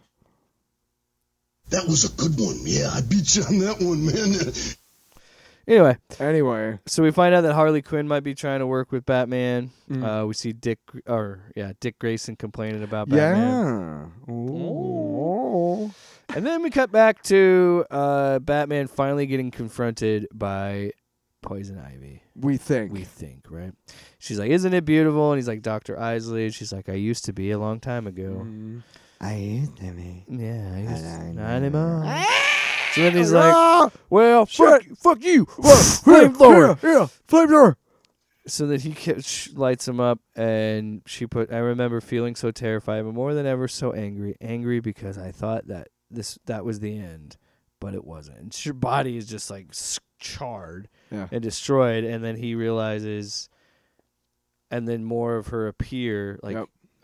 That was a good one. Yeah, I beat you on that one, man. Anyway, so we find out that Harley Quinn might be trying to work with Batman. Mm. We see Dick Grayson complaining about Batman. yeah. Ooh. And then we cut back to Batman finally getting confronted by Poison Ivy. We think. We think, right? She's like, "Isn't it beautiful?" And he's like, "Dr. Isley." And she's like, "I used to be a long time ago." I used to be. Yeah, I used I not anymore. Ah! So then he's like, "Well, fuck you, Flamethrower. Yeah, flamethrower. So then he lights him up, and she put, "I remember feeling so terrified, but more than ever so angry because I thought that that was the end, but it wasn't." And her body is just like charred and destroyed, and then he realizes, and then more of her appear, like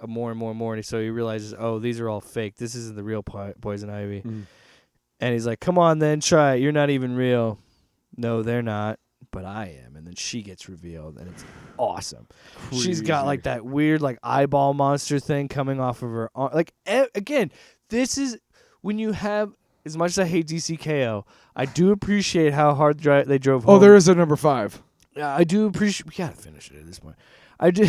more and more and more, and so he realizes, oh, these are all fake. This isn't the real Poison Ivy. And he's like, "Come on, then try it. You're not even real." "No, they're not, but I am." And then she gets revealed, and it's awesome. She's got like that weird like eyeball monster thing coming off of her arm. Like again, this is when you have. As much as I hate DCKO, I do appreciate how hard they drove home. Oh, there is a number 5. Yeah, I do appreciate. We gotta finish it at this point. I do.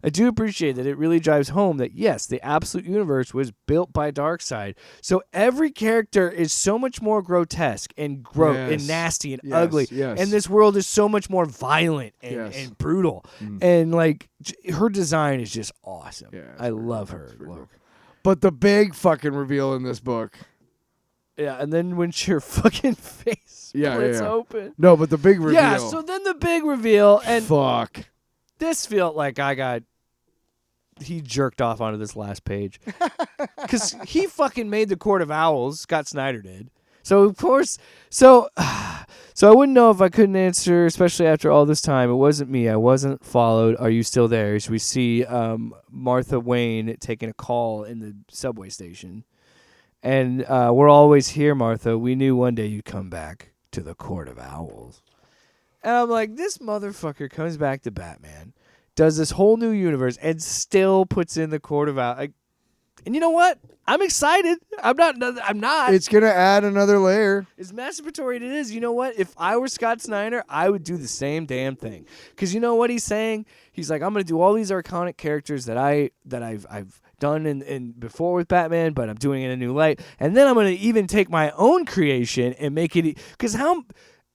I do appreciate that it really drives home that, yes, the Absolute Universe was built by Darkseid. So every character is so much more grotesque and and nasty and ugly. Yes. And this world is so much more violent and brutal. And, like, her design is just awesome. Yeah, I love her. But the big fucking reveal in this book. Yeah, and then when your fucking face splits open. No, but the big reveal. Yeah, so then the big reveal. And fuck. This felt like he jerked off onto this last page. Because he fucking made the Court of Owls. Scott Snyder did. So, of course, so I wouldn't know if I couldn't answer, especially after all this time. It wasn't me. I wasn't followed. Are you still there? As we see Martha Wayne taking a call in the subway station. And we're always here, Martha. We knew one day you'd come back to the Court of Owls. And I'm like, this motherfucker comes back to Batman, does this whole new universe, and still puts in the Court of Owls. And you know what? I'm excited. I'm not. It's going to add another layer. As masturbatory as it is, you know what? If I were Scott Snyder, I would do the same damn thing. Because you know what he's saying? He's like, I'm going to do all these iconic characters that I've done in before with Batman, but I'm doing it in a new light. And then I'm going to even take my own creation and make it... Because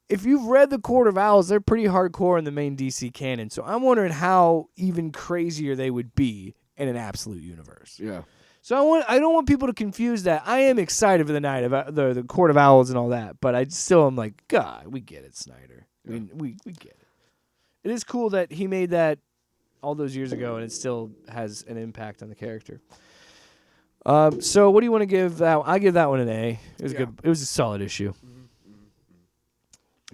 if you've read the Court of Owls, they're pretty hardcore in the main DC canon. So I'm wondering how even crazier they would be in an Absolute Universe. Yeah. So I don't want people to confuse that. I am excited for the night of the Court of Owls and all that, but I still am like, God, we get it, Snyder. Yeah. We get it. It is cool that he made that all those years ago, and it still has an impact on the character. So what do you want to give that? I give that one an A. It was good. It was a solid issue.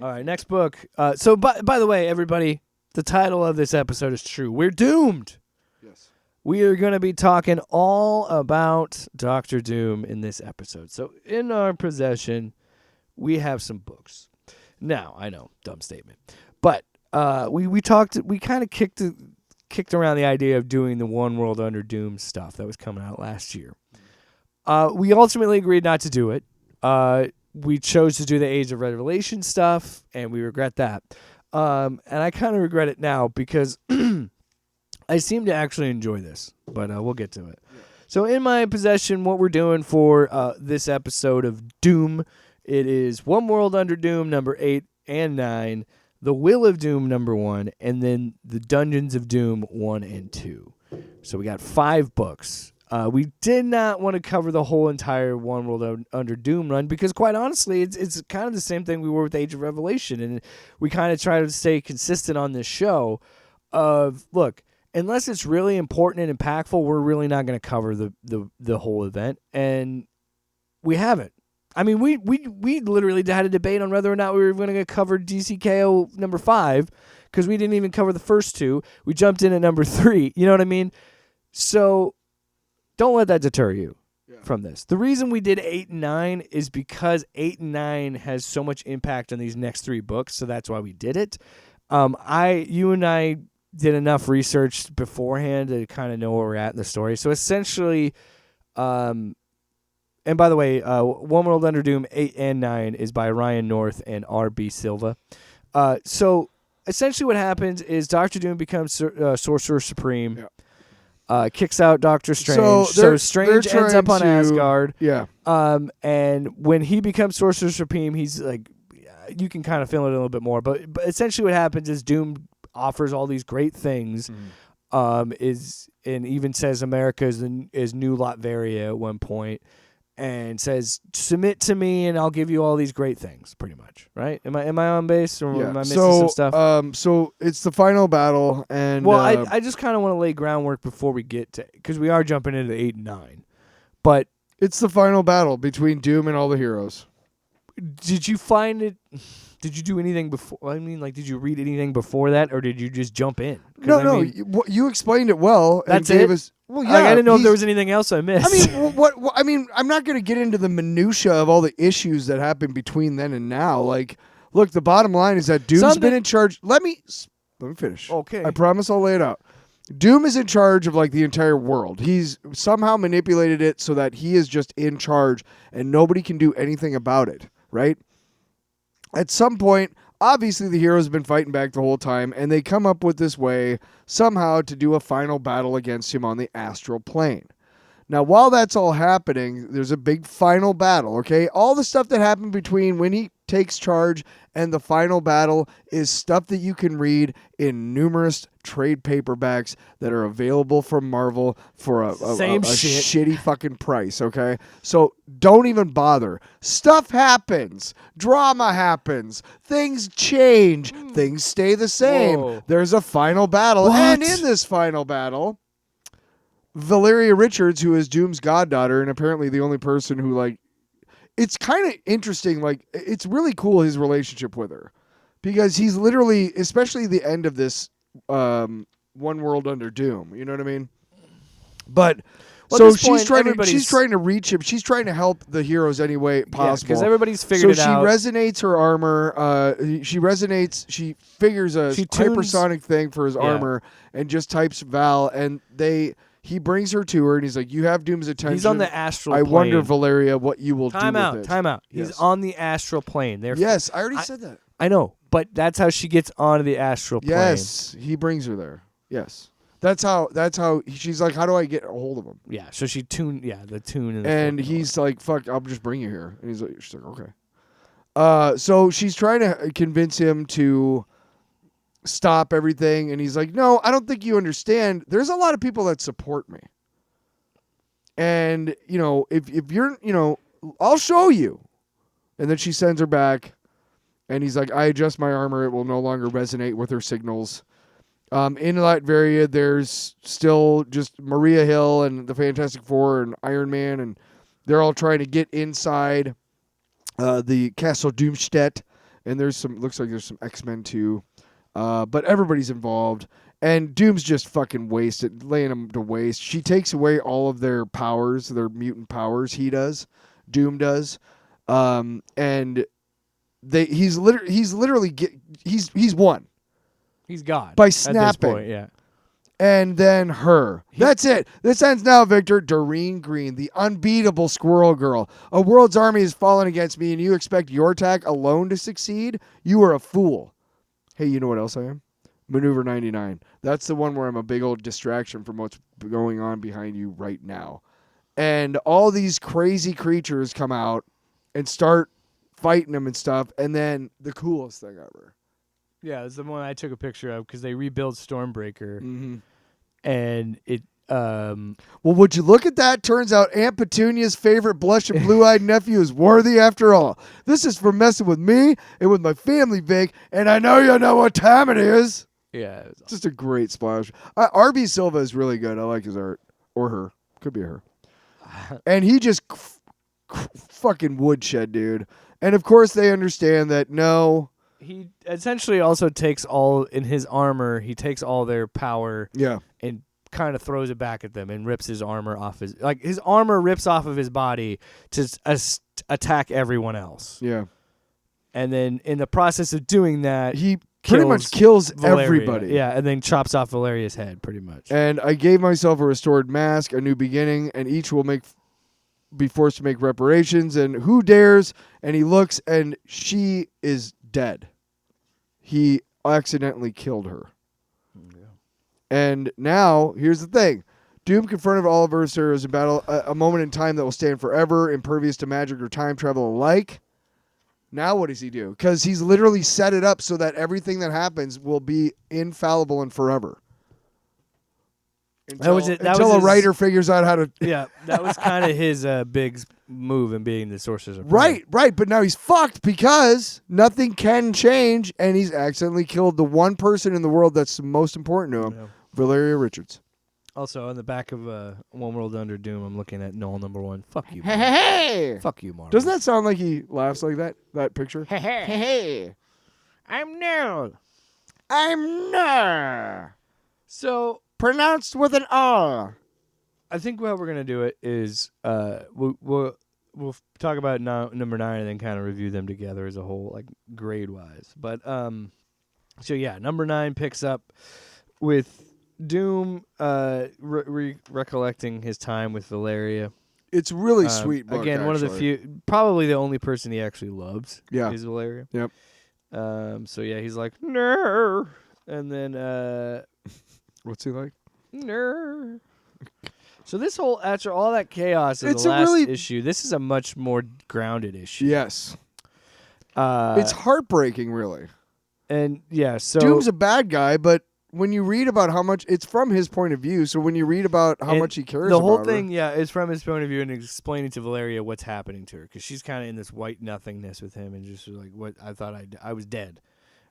All right, next book. So by the way, everybody, the title of this episode is true. We're doomed. Yes. We are going to be talking all about Dr. Doom in this episode. So in our possession, we have some books. Now, I know, dumb statement, but we kind of kicked around the idea of doing the One World Under Doom stuff that was coming out last year. We ultimately agreed not to do it. We chose to do the Age of Revelation stuff, and we regret that. And I kind of regret it now because I seem to actually enjoy this, but we'll get to it. Yeah. So in my possession, what we're doing for this episode of Doom, it is One World Under Doom, number 8 and 9. The Will of Doom #1, and then the Dungeons of Doom 1 and 2. So we got 5 books. We did not want to cover the whole entire One World Under Doom run because, quite honestly, it's kind of the same thing we were with Age of Revelation, and we kind of try to stay consistent on this show. Look, unless it's really important and impactful, we're really not going to cover the whole event, and we haven't. I mean, we literally had a debate on whether or not we were going to cover DCKO #5 because we didn't even cover the first 2. We jumped in at #3. You know what I mean? So don't let that deter you from this. The reason we did 8 and 9 is because 8 and 9 has so much impact on these next 3 books, so that's why we did it. You and I did enough research beforehand to kind of know where we're at in the story. So essentially, and by the way, One World Under Doom 8 and 9 is by Ryan North and R.B. Silva. So essentially what happens is Dr. Doom becomes Sorcerer Supreme. Yeah. Kicks out Doctor Strange. So Strange ends up on Asgard. Yeah. And when he becomes Sorcerer Supreme, he's like, you can kind of feel it a little bit more. But essentially what happens is Doom offers all these great things. And even says America is New Latveria at one point. And says, submit to me and I'll give you all these great things, pretty much. Right? Am I on base or am I missing some stuff? So it's the final battle. And well, I just kind of want to lay groundwork before we get to, because we are jumping into 8 and 9. But it's the final battle between Doom and all the heroes. Did you find it? Did you do anything before? I mean, like, did you read anything before that, or did you just jump in? No, you explained it well. That's and gave it. Us, well, yeah, I didn't know if there was anything else I missed. I mean, I'm not going to get into the minutia of all the issues that happened between then and now. Like, look, the bottom line is that Doom's been in charge. Let me finish. Okay. I promise I'll lay it out. Doom is in charge of like the entire world. He's somehow manipulated it so that he is just in charge and nobody can do anything about it, right? At some point, obviously the heroes have been fighting back the whole time, and they come up with this way somehow to do a final battle against him on the astral plane. Now, while that's all happening, there's a big final battle, okay? All the stuff that happened between when he takes charge and the final battle is stuff that you can read in numerous trade paperbacks that are available from Marvel for a shitty fucking price, okay? So don't even bother. Stuff happens. Drama happens. Things change. Things stay the same. Whoa. There's a final battle. What? And in this final battle, Valeria Richards, who is Doom's goddaughter and apparently the only person who, like, it's kind of interesting. Like, it's really cool, his relationship with her, because he's literally, especially the end of this One World Under Doom. You know what I mean? But so she's trying to reach him. She's trying to help the heroes any way possible. Because everybody's figured it out. So she resonates her armor. She figures a hypersonic thing for his armor and just types Val, and he brings her to her, and he's like, you have Doom's attention. He's on the astral plane. I wonder, Valeria, what you will do with it. Time out. He's on the astral plane. Yes, I already said that. I know, but that's how she gets onto the astral plane. Yes, he brings her there. Yes. That's how she's like, how do I get a hold of him? Yeah, so she the tune. And he's like, fuck, I'll just bring you here. And she's like, okay. So she's trying to convince him to stop everything, and he's like, no, I don't think you understand. There's a lot of people that support me, and if you're, I'll show you. And then she sends her back, and he's like, I adjust my armor, it will no longer resonate with her signals. In Latveria, there's still just Maria Hill and the Fantastic Four and Iron Man, and they're all trying to get inside the Castle Doomstedt, and looks like there's some X-Men too. But everybody's involved, and Doom's just fucking wasted, laying them to waste. She takes away all of their powers, their mutant powers. Doom does, and he's won. He's God by snapping. At this point, yeah. And then her. That's it. This ends now, Victor. Doreen Green, the unbeatable Squirrel Girl. A world's army has fallen against me, and you expect your attack alone to succeed? You are a fool. Hey, you know what else I am? Maneuver 99. That's the one where I'm a big old distraction from what's going on behind you right now. And all these crazy creatures come out and start fighting them and stuff. And then the coolest thing ever. Yeah, it's the one I took a picture of because they rebuilt Stormbreaker, Mm-hmm. and it. Well, would you look at that? Turns out Aunt Petunia's favorite blush and blue-eyed nephew is worthy after all. This is for messing with me and with my family, Vic, and I know you know what time it is. Yeah, Just a great splash. RB Silva is really good. I like his art. Or her. Could be her. And he just fucking woodshed, dude. And of course they understand that no. he essentially also takes all in his armor. He takes all their power. Yeah. And kind of throws it back at them and rips his armor off his armor rips off of his body to attack everyone else. Yeah. And then in the process of doing that, he pretty much kills Valeria. everybody. Yeah, and then chops off Valeria's head pretty much. And I gave myself a restored mask, a new beginning, and each will be forced to make reparations. And who dares? And he looks, and she is dead. He accidentally killed her. And now, here's the thing. Doom confronted all of Earth's heroes in battle, a moment in time that will stand forever, impervious to magic or time travel alike. Now what does he do? Because he's literally set it up so that everything that happens will be infallible and forever. Until a writer figures out how to... Yeah, that was kind of his big move in being the Sorcerer Supreme. Right. But now he's fucked because nothing can change, and he's accidentally killed the one person in the world that's the most important to him, Valeria Richards. Also, on the back of One World Under Doom, I'm looking at Null #1. Fuck you. Hey! Fuck you, Marvel. Doesn't that sound like he laughs like that picture? Hey! I'm Null. I'm Null. So... Pronounced with an R. I think how we're gonna do it is we'll talk about number 9 and then kind of review them together as a whole, like grade wise. But so yeah, number 9 picks up with Doom recollecting his time with Valeria. It's really sweet book, again, one of the few, probably the only person he actually loves. Yeah, is Valeria. Yep. So yeah, he's like no, and then what's he like? No. So this whole, after all that chaos in It's the a last really- issue, this is a much more grounded issue. Yes. It's heartbreaking, really. And yeah, so Doom's a bad guy, but when you read about how much, it's from his point of view. So when you read about how much he cares, the whole about her- thing, yeah, is from his point of view and explaining to Valeria what's happening to her because she's kind of in this white nothingness with him and just like, what I thought I was dead,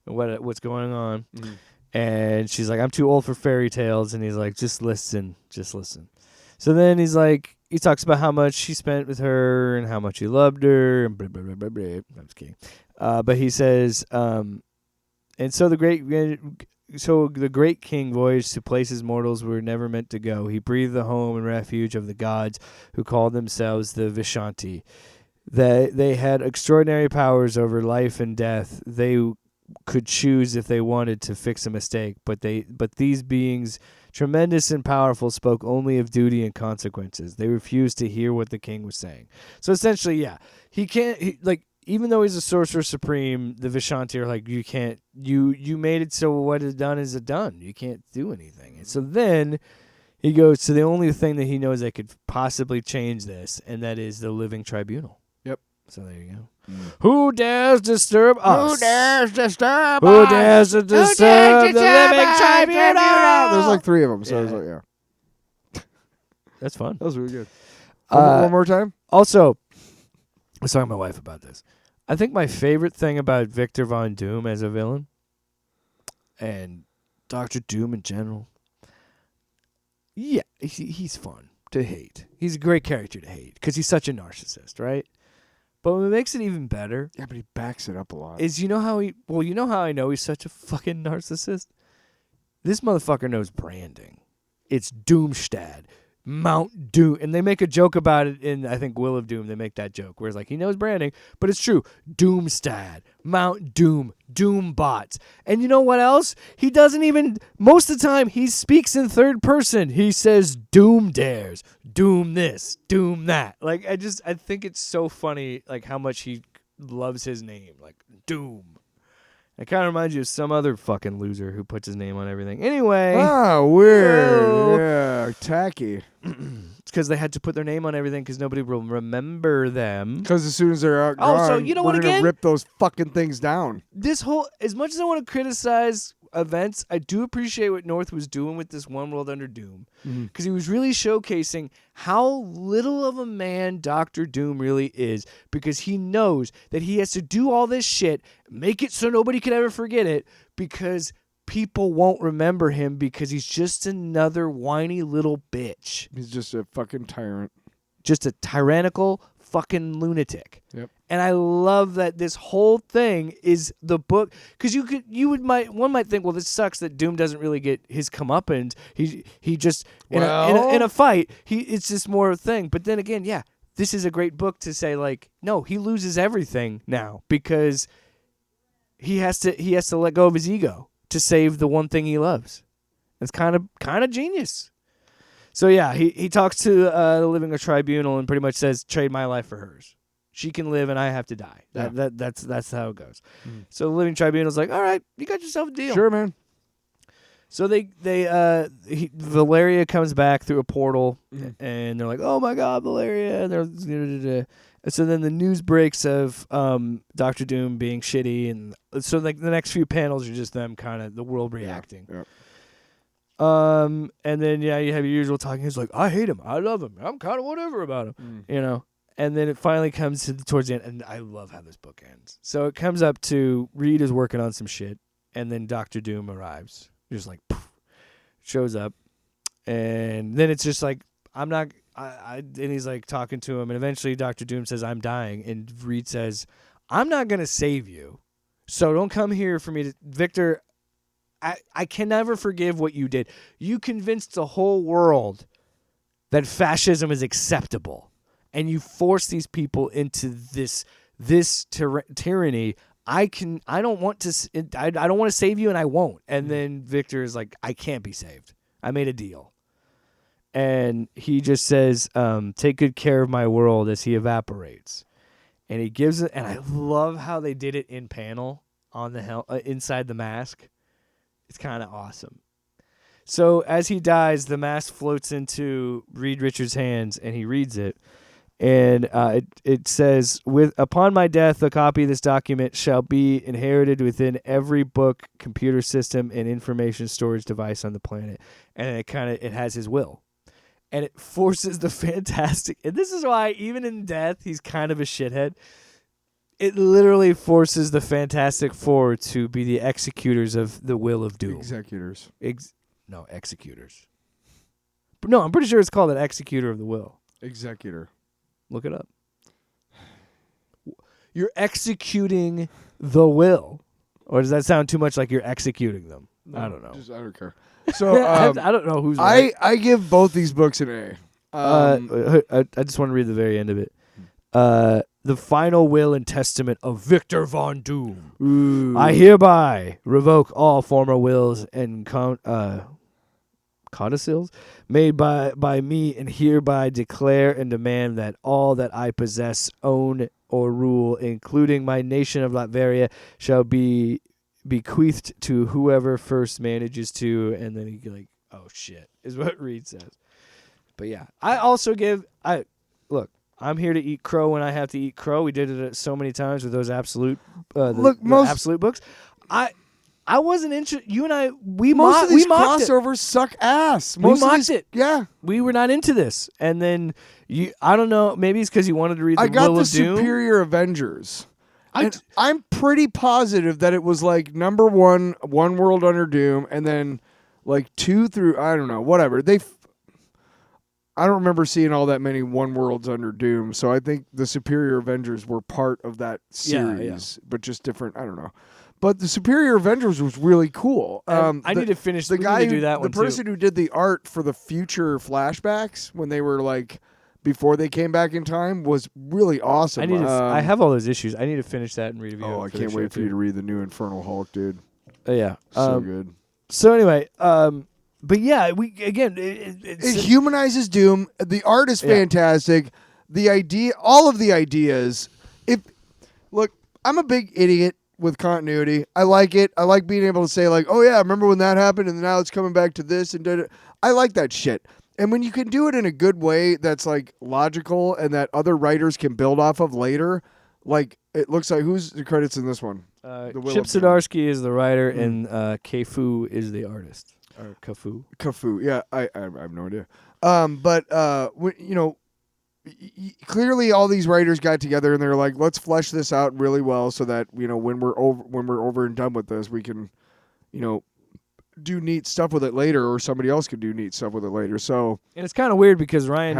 and what's going on. Mm-hmm. And she's like, I'm too old for fairy tales. And he's like, just listen. So then he's like, he talks about how much he spent with her and how much he loved her. And blah, blah, blah, blah, blah. I'm just kidding. But he says, and so the great king voyaged to places mortals were never meant to go. He breathed the home and refuge of the gods who called themselves the Vishanti. They had extraordinary powers over life and death. They could choose if they wanted to fix a mistake, but these beings, tremendous and powerful, spoke only of duty and consequences. They refused to hear what the king was saying. So essentially, yeah, even though he's a sorcerer supreme, the Vishanti are like, you can't, you made it so what is done is done. You can't do anything. And so then he goes to the only thing that he knows that could possibly change this, and that is the living tribunal. Yep. So there you go. Who dares disturb us? Who dares disturb Who us? dares to disturb the living tribunal? There's like 3 of them, so I was like, yeah. That's fun. That was really good. One more time? Also, I was talking to my wife about this. I think my favorite thing about Victor Von Doom as a villain and Dr. Doom in general, yeah, he's fun to hate. He's a great character to hate because he's such a narcissist, right? But what makes it even better, Yeah, but he backs it up a lot. is you know how I know he's such a fucking narcissist? This motherfucker knows branding. It's Doomstad, Mount Doom. And they make a joke about it in, I think, Will of Doom. They make that joke where it's like, he knows branding, but it's true. Doomstad, Mount Doom, Doombots. And you know what else? He doesn't even, most of the time, he speaks in third person. He says, Doom dares, Doom this, Doom that. Like, I think it's so funny, like, how much he loves his name, like, Doom. It kind of reminds you of some other fucking loser who puts his name on everything. Anyway. Ah, weird. Oh. Yeah, tacky. It's because they had to put their name on everything because nobody will remember them. Because as soon as they're out gone, Oh, so you know we're what, gonna again? rip those fucking things down. This whole, as much as I want to criticize events, I do appreciate what North was doing with this One World Under Doom, because he was really showcasing how little of a man Dr. Doom really is, because he knows that he has to do all this shit, make it so nobody could ever forget it, because people won't remember him, because he's just another whiny little bitch. He's just a fucking tyrant. Just a tyrannical fucking lunatic. Yep. And I love that this whole thing is the book, because one might think, well, this sucks that Doom doesn't really get his comeuppance. He just in a fight, it's just more a thing. But then again, yeah, this is a great book to say, like, no, he loses everything now because he has to let go of his ego to save the one thing he loves. It's kind of genius. So yeah, he talks to the Living Tribunal and pretty much says, trade my life for hers. She can live and I have to die. That's how it goes. So the Living Tribunal's like, all right, you got yourself a deal. Sure, man. So Valeria comes back through a portal, and they're like, oh my God, Valeria. And so then the news breaks of Dr. Doom being shitty, and so like the next few panels are just them kind of the world reacting. Yeah. And then you have your usual talking. He's like, I hate him, I love him, I'm kind of whatever about him, you know. And then it finally comes towards the end, and I love how this book ends. So it comes up to Reed is working on some shit, and then Dr. Doom arrives, just like poof, shows up, and then it's just like and he's like talking to him, and eventually Dr. Doom says, I'm dying, and Reed says, I'm not gonna save you, so don't come here for me to Victor. I can never forgive what you did. You convinced the whole world that fascism is acceptable, and you force these people into this tyranny. I don't want to save you, and I won't. And then Victor is like, I can't be saved. I made a deal. And he just says, take good care of my world as he evaporates. And he gives it, and I love how they did it in panel on the inside the mask. It's kind of awesome. So as he dies, the mask floats into Reed Richards' hands, and he reads it. And it says, upon my death, a copy of this document shall be inherited within every book, computer system, and information storage device on the planet. And it has his will. And it forces the Fantastic, and this is why even in death, he's kind of a shithead. It literally forces the Fantastic Four to be the executors of the will of Doom. Executors. Executors. But no, I'm pretty sure it's called an executor of the will. Executor. Look it up. You're executing the will. Or does that sound too much like you're executing them? No, I don't know. I don't care. So I don't know who's right. I give both these books an A. I just want to read the very end of it. The final will and testament of Victor Von Doom. Ooh. I hereby revoke all former wills and codicils made by me, and hereby declare and demand that all that I possess, own, or rule, including my nation of Latveria, shall be bequeathed to whoever first manages to. And then he like, oh shit, is what Reed says. But yeah, I also look. I'm here to eat crow when I have to eat crow. We did it so many times with those absolute, absolute books. I wasn't interested. You and I, most of these crossovers it. Suck ass. We mocked it. Yeah, we were not into this. And then I don't know. Maybe it's because you wanted to read. I got Will the of Doom. Superior Avengers. I'm pretty positive that it was like number one World Under Doom, and then like 2 through I don't know, whatever I don't remember seeing all that many One Worlds Under Doom, so I think the Superior Avengers were part of that series, but just different. I don't know. But the Superior Avengers was really cool. I need to finish the guy do that one the person who did the art for the future flashbacks when they were like before they came back in time was really awesome. I have all those issues. I need to finish that and read a review. Oh, I can't wait for you to read the new Infernal Hulk, dude. Yeah, so good. So anyway, but yeah, it humanizes Doom. The art is fantastic. The idea, all of the ideas. Look, I'm a big idiot with continuity. I like it. I like being able to say like, oh yeah, remember when that happened and now it's coming back to this and did it. I like that shit. And when you can do it in a good way that's like logical and that other writers can build off of later, like it looks like who's the credits in this one? Chip Zdarsky is the writer and Cafu is the artist. Or Cafu. Cafu. Yeah, I have no idea. Clearly all these writers got together and they're like, let's flesh this out really well so that, when we're over and done with this, we can, do neat stuff with it later, or somebody else could do neat stuff with it later. So, and it's kind of weird because Ryan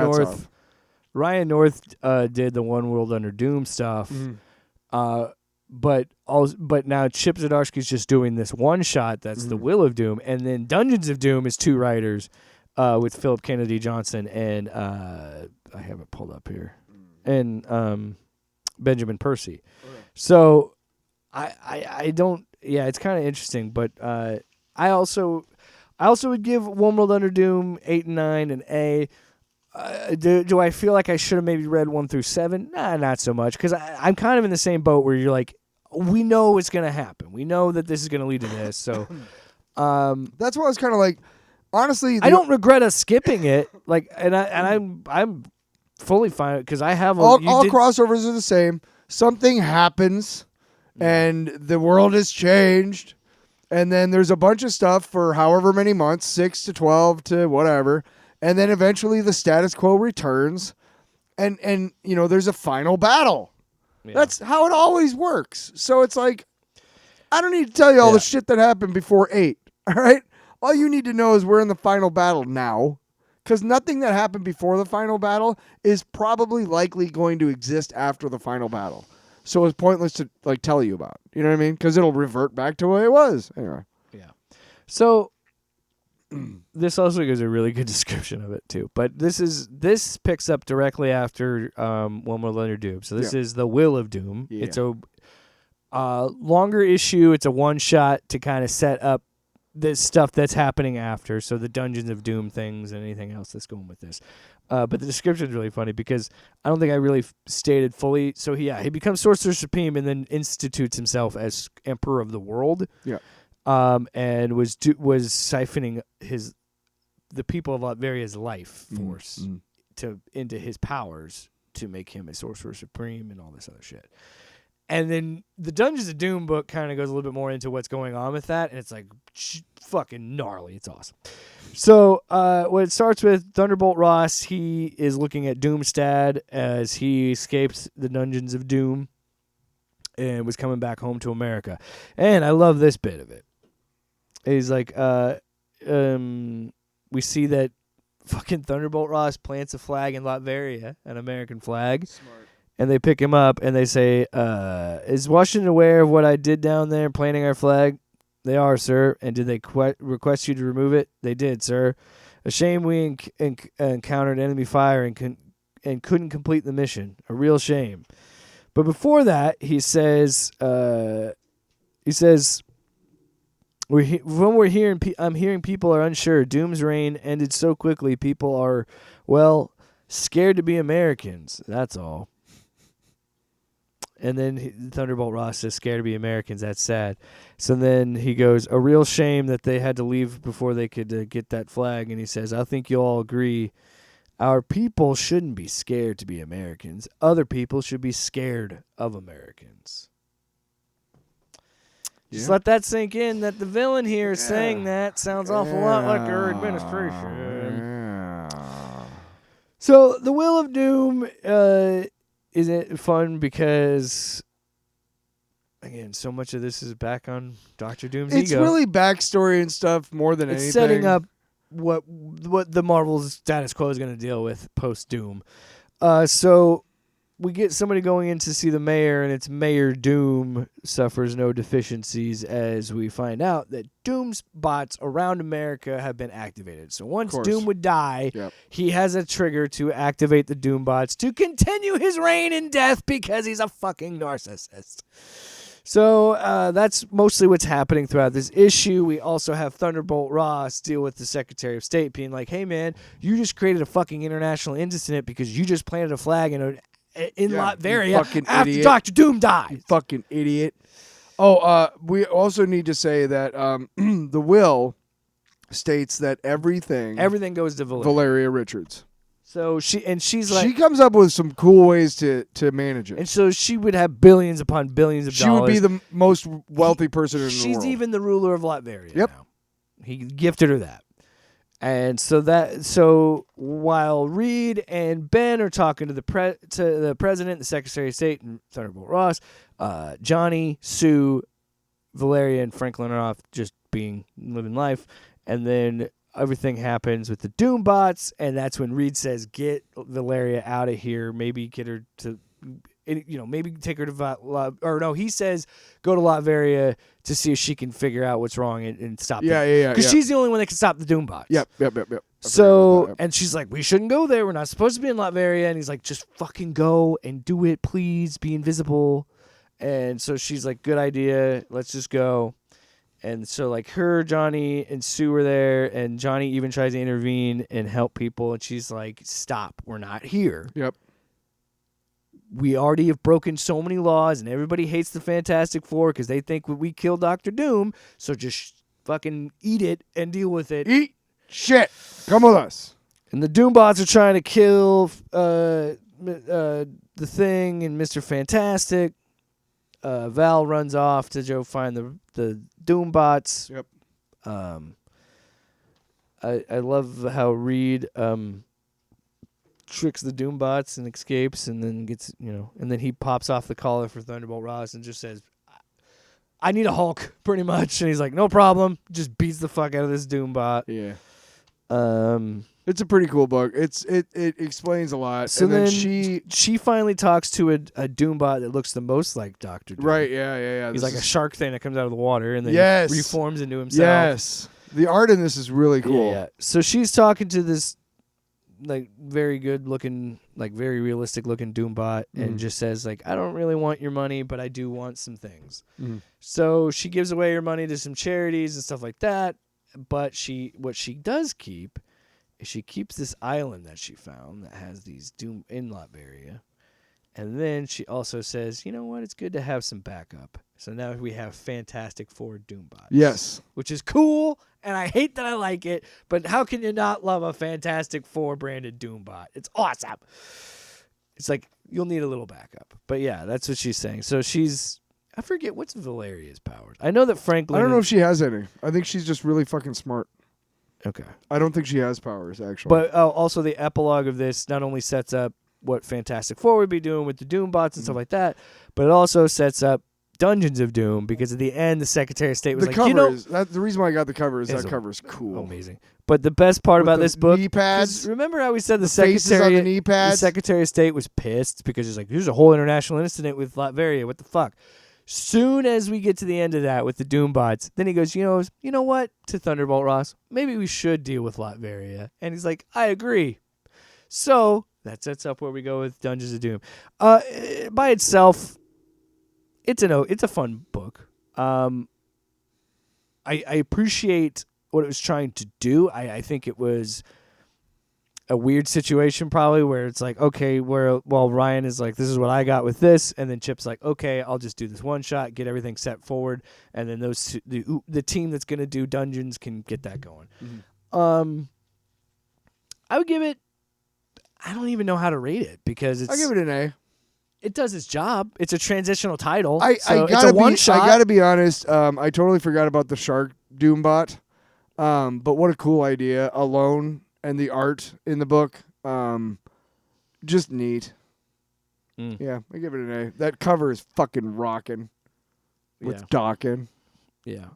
North did the One World Under Doom stuff. But now Chip Zdarsky's just doing this one shot that's the Will of Doom, and then Dungeons of Doom is 2 writers with Phillip Kennedy Johnson and I have it pulled up here, and Benjamin Percy. Okay. So I don't, it's kind of interesting, but I also would give One World Under Doom 8 and 9 an A. Do I feel like I should have maybe read 1 through 7? Nah, not so much, because I'm kind of in the same boat where you're like, we know it's gonna happen. We know that this is gonna lead to this. So that's why I was kind of like, honestly, I don't regret us skipping it. Like, and I'm fully fine because I have all crossovers are the same. Something happens, and the world has changed, and then there's a bunch of stuff for however many months, 6 to 12 to whatever. And then eventually the status quo returns, and there's a final battle. Yeah. That's how it always works. So it's like, I don't need to tell you all the shit that happened before 8, all right? All you need to know is we're in the final battle now, because nothing that happened before the final battle is probably likely going to exist after the final battle. So it's pointless to like tell you about. You know what I mean? Because it'll revert back to the way it was. Anyway. Yeah. So this also gives a really good description of it too. But this picks up directly after One World Under Doom. So this is the Will of Doom. Yeah. It's a longer issue. It's a one shot to kind of set up the stuff that's happening after. So the Dungeons of Doom things and anything else that's going with this. But the description is really funny because I don't think I really stated fully. So he becomes Sorcerer Supreme and then institutes himself as Emperor of the World. Yeah. And was siphoning the people of Latveria's life force into his powers to make him a Sorcerer Supreme and all this other shit. And then the Dungeons of Doom book kind of goes a little bit more into what's going on with that, and it's like fucking gnarly. It's awesome. So what it starts with, Thunderbolt Ross, he is looking at Doomstad as he escapes the Dungeons of Doom and was coming back home to America. And I love this bit of it. He's like, we see that fucking Thunderbolt Ross plants a flag in Latveria, an American flag. Smart. And they pick him up and they say, is Washington aware of what I did down there planting our flag? They are, sir. And did they request you to remove it? They did, sir. A shame we encountered enemy fire and couldn't complete the mission. A real shame. But before that, he says, I'm hearing people are unsure. Doom's reign ended so quickly. People are, scared to be Americans. That's all. And then Thunderbolt Ross is scared to be Americans. That's sad. So then he goes, a real shame that they had to leave before they could get that flag. And he says, I think you'll all agree, our people shouldn't be scared to be Americans. Other people should be scared of Americans. Just let that sink in that the villain here is saying that. Sounds awful lot like our administration. So the Will of Doom is it fun because, again, so much of this is back on Dr. Doom's ego. It's really backstory and stuff more than anything. It's setting up what the Marvel's status quo is going to deal with post-Doom. So we get somebody going in to see the mayor, and it's Mayor Doom suffers no deficiencies as we find out that Doom's bots around America have been activated. So once Doom would die, he has a trigger to activate the Doom bots to continue his reign in death because he's a fucking narcissist. So that's mostly what's happening throughout this issue. We also have Thunderbolt Ross deal with the Secretary of State being like, hey, man, you just created a fucking international incident because you just planted a flag in Latveria after idiot. Dr. Doom died. You fucking idiot. We also need to say that the will states that everything goes to Valeria Richards. So she's like, she comes up with some cool ways to manage it. and so she would have billions upon billions of She dollars. would be the most wealthy person in the world. She's even the ruler of Latveria. Yep. Now. He gifted her that. And so while Reed and Ben are talking to the president, the Secretary of State, and Thunderbolt Ross, Johnny, Sue, Valeria, and Franklin are off just living life. And then everything happens with the Doombots, and that's when Reed says, "Get Valeria out of here. Maybe get her to." Maybe take her to he says go to Latveria to see if she can figure out what's wrong and stop them. Yeah. Because she's the only one that can stop the Doombots. Yep. So, and she's like, we shouldn't go there. We're not supposed to be in Latveria. And he's like, just fucking go and do it, please. Be invisible. And so she's like, good idea. Let's just go. And so like her, Johnny, and Sue are there. And Johnny even tries to intervene and help people. And she's like, stop. We're not here. Yep. We already have broken so many laws, and everybody hates the Fantastic Four because they think we killed Dr. Doom. So just fucking eat it and deal with it. Eat shit. Come with us. And the Doombots are trying to kill the Thing and Mr. Fantastic. Val runs off to go find the Doombots. Yep. I love how Reed tricks the Doombots and escapes, and then gets and then he pops off the collar for Thunderbolt Ross and just says, "I need a Hulk," pretty much, and he's like, "No problem." Just beats the fuck out of this Doombot. Yeah. It's a pretty cool book. It explains a lot. So and then she finally talks to a Doombot that looks the most like Dr. Doom. Right, yeah. He's like a shark thing that comes out of the water and then yes. he reforms into himself. Yes. The art in this is really cool. Yeah. So she's talking to this like very good looking, like very realistic looking Doombot and just says like, I don't really want your money, but I do want some things. So she gives away her money to some charities and stuff like that. But what she does keep is she keeps this island that she found that has these Doom in Latveria. And then she also says, you know what? It's good to have some backup. So now we have Fantastic Four Doombots. Yes. Which is cool, and I hate that I like it, but how can you not love a Fantastic Four branded Doombot? It's awesome. It's like, you'll need a little backup. But yeah, that's what she's saying. So I forget, what's Valeria's powers? I know that Franklin... I don't know if she has any. I think she's just really fucking smart. Okay. I don't think she has powers, actually. But also the epilogue of this not only sets up what Fantastic Four would be doing with the Doombots and stuff like that, but it also sets up Dungeons of Doom, because at the end the Secretary of State was the like, cover the reason why I got the cover is that cover is cool. Amazing. But the best part about this book, knee pads, remember how we said the faces on the knee pads? Secretary of State was pissed because he's like, there's a whole international incident with Latveria. What the fuck? Soon as we get to the end of that with the Doombots, then he goes, you know what? To Thunderbolt Ross, maybe we should deal with Latveria. And he's like, I agree. So that sets up where we go with Dungeons of Doom. By itself, it's a fun book. I appreciate what it was trying to do. I think it was a weird situation probably where it's like, okay, while Ryan is like, this is what I got with this, and then Chip's like, okay, I'll just do this one shot, get everything set forward, and then the team that's going to do Dungeons can get that going. I would give it, I don't even know how to rate it because I'll give it an A. It does its job. It's a transitional title. It's a one shot. I gotta be honest. I totally forgot about the Shark Doombot. But what a cool idea alone. And the art in the book, just neat. Yeah, I give it an A. That cover is fucking rocking with Dawkins. Yeah.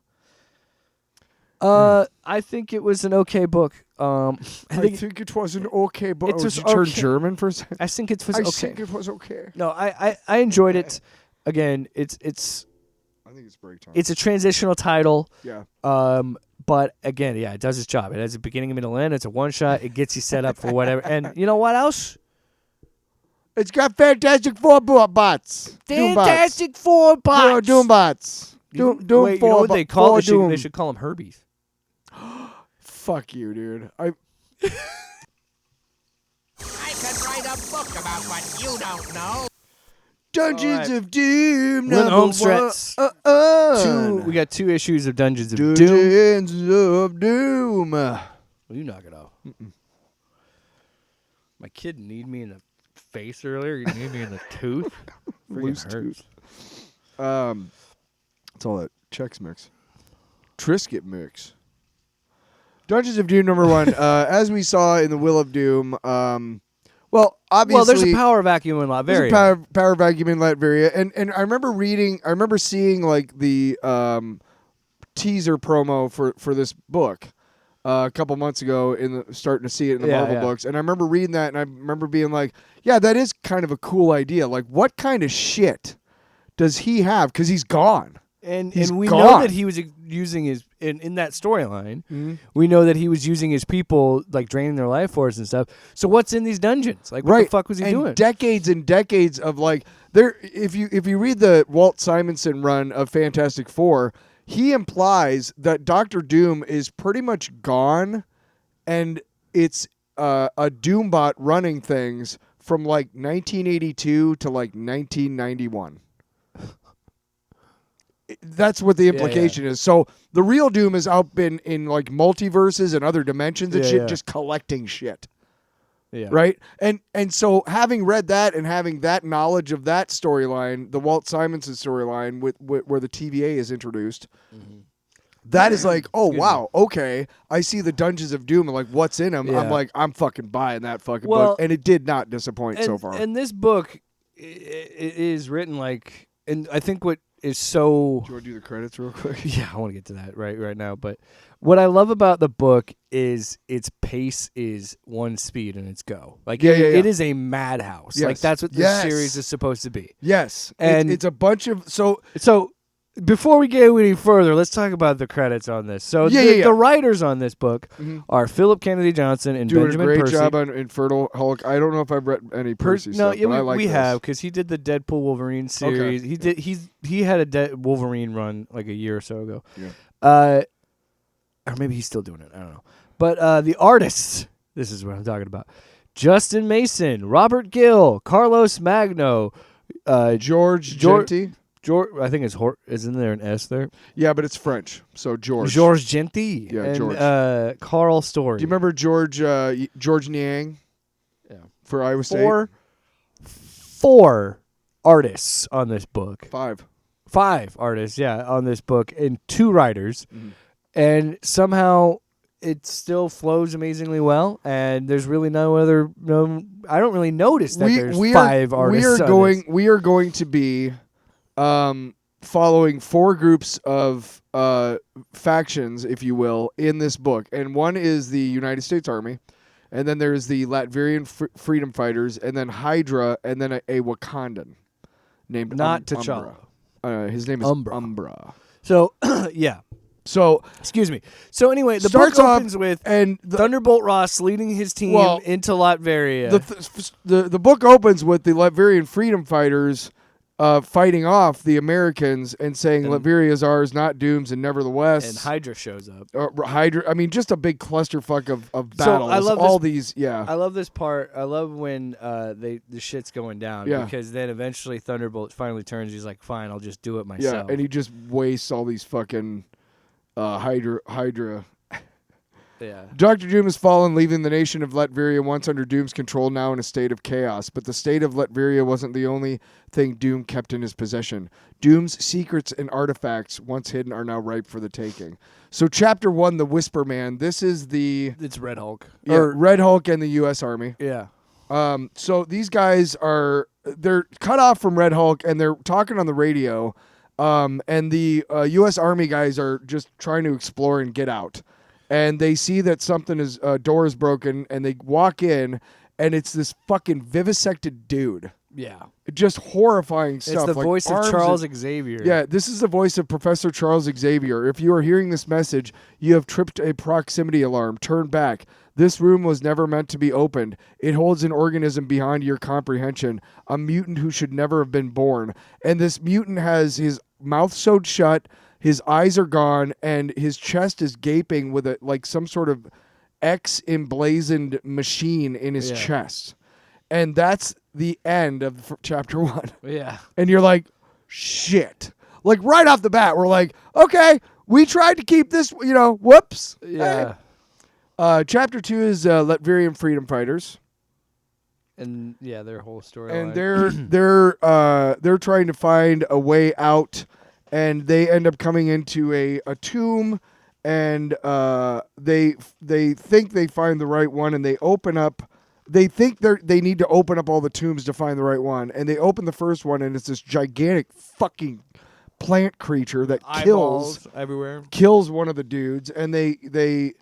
I think it was an okay book. I think it was an okay book. It was Did you turn okay. German for a second? I think it was okay. I think it was okay. No, I enjoyed it. Again, it's. I think it's break time. It's a transitional title. Yeah. But again, yeah, it does its job. It has a beginning, middle, end. It's a one shot. It gets you set up for whatever. And you know what else? It's got Fantastic Four bots. Fantastic Four bots. Doombots. Doom Wait, Four. you know what they call it? Doom. They should call them Herbies. Fuck you, dude. I could write a book about what you don't know. Dungeons of Doom. We're in the number home stretch. We got 2 issues of Dungeons of Doom. Dungeons of Doom. Will you knock it off? My kid kneed me in the face earlier. He kneed me in the tooth. Loose Freaking hurts. That's all that Chex Mix. Triscuit Mix. Dungeons of Doom number 1. As we saw in the Will of Doom, well, obviously... Well, there's a power vacuum in Latveria. There's a power vacuum in Latveria. And I remember seeing like the teaser promo for this book a couple months ago, starting to see it in the Marvel books. And I remember reading that, and I remember being like, yeah, that is kind of a cool idea. Like, what kind of shit does he have? Because he's gone. And He's we gone. know that he was using his in that storyline. We know that he was using his people, like draining their life force and stuff. So what's in these dungeons? Like, what the fuck was he doing? Decades and decades of like there. If you read the Walt Simonson run of Fantastic Four, he implies that Dr. Doom is pretty much gone, and it's a Doombot running things from like 1982 to like 1991. That's what the implication is. So the real Doom has out been in like multiverses and other dimensions and shit, just collecting shit. Yeah. Right? And so having read that and having that knowledge of that storyline, the Walt Simonson storyline with where the TVA is introduced, that is like, oh wow, okay. I see the Dungeons of Doom and like what's in them. I'm like, I'm fucking buying that fucking book. And it did not disappoint so far. And this book it is written like, and I think what is so... Do you want to do the credits real quick? Yeah, I want to get to that right now. But what I love about the book is its pace is one speed and it's go. Like, it is a madhouse. Yes. Like, that's what this series is supposed to be. Yes. And it's a bunch of... So before we get any further, let's talk about the credits on this. So the writers on this book are Phillip Kennedy Johnson and doing Benjamin a great Percy. job on Infertile Hulk. I don't know if I've read any Percy stuff, but I like we this. have, because he did the Deadpool Wolverine series. Okay. He had a Wolverine run like a year or so ago. Yeah. Or maybe he's still doing it. I don't know. But the artists, this is what I'm talking about. Justin Mason, Robert Gill, Carlos Magno, George Jeanty. I think isn't there an S there? Yeah, but it's French, so George. George Jeanty. Yeah, and, George. Karl Story. Do you remember George Niang? Yeah. For Iowa State? Four artists on this book. 5 artists, on this book, and 2 writers. And somehow it still flows amazingly well, and there's really I don't really notice that there's 5 artists. We are going to be following 4 groups of factions, if you will, in this book. And one is the United States Army, and then there's the Latvian freedom fighters, and then Hydra, and then a Wakandan named Not T'Challa. His name is Umbra. So, So, excuse me. So anyway, the starts book off opens with and Thunderbolt Ross leading his team into Latveria. The book opens with the Latvian freedom fighters fighting off the Americans and saying Latveria is ours, not Doom's, and never the West. And Hydra shows up. Hydra. I mean, just a big clusterfuck of battles. So I love all these. Yeah, I love this part. I love when the shit's going down. Yeah. Because then eventually Thunderbolt finally turns. He's like, "Fine, I'll just do it myself." Yeah, and he just wastes all these fucking Hydra. Yeah. Dr. Doom has fallen, leaving the nation of Latveria once under Doom's control, now in a state of chaos. But the state of Latveria wasn't the only thing Doom kept in his possession. Doom's secrets and artifacts, once hidden, are now ripe for the taking. So Chapter 1, The Whisper Man. This is It's Red Hulk. Yeah, Red Hulk and the U.S. Army. Yeah. So these guys they're cut off from Red Hulk, and they're talking on the radio. And the U.S. Army guys are just trying to explore and get out. And they see that door is broken, and they walk in, and it's this fucking vivisected dude. Yeah. Just horrifying stuff. It's the voice of Charles Xavier. Yeah, this is the voice of Professor Charles Xavier. If you are hearing this message, you have tripped a proximity alarm. Turn back. This room was never meant to be opened. It holds an organism beyond your comprehension, a mutant who should never have been born. And this mutant has his mouth sewed shut, his eyes are gone, and his chest is gaping with some sort of X emblazoned machine in his chest. And that's the end of chapter 1. Yeah. And you're like, shit. Like right off the bat, we're like, okay, we tried to keep this, whoops. Yeah. Hey. Chapter 2 is Latverian freedom fighters. And yeah, their whole story. And they're trying to find a way out, and they end up coming into a tomb, and they think they find the right one, and they open up. They think they need to open up all the tombs to find the right one, and they open the first one, and it's this gigantic fucking plant creature that Eyeballs everywhere. kills one of the dudes, and they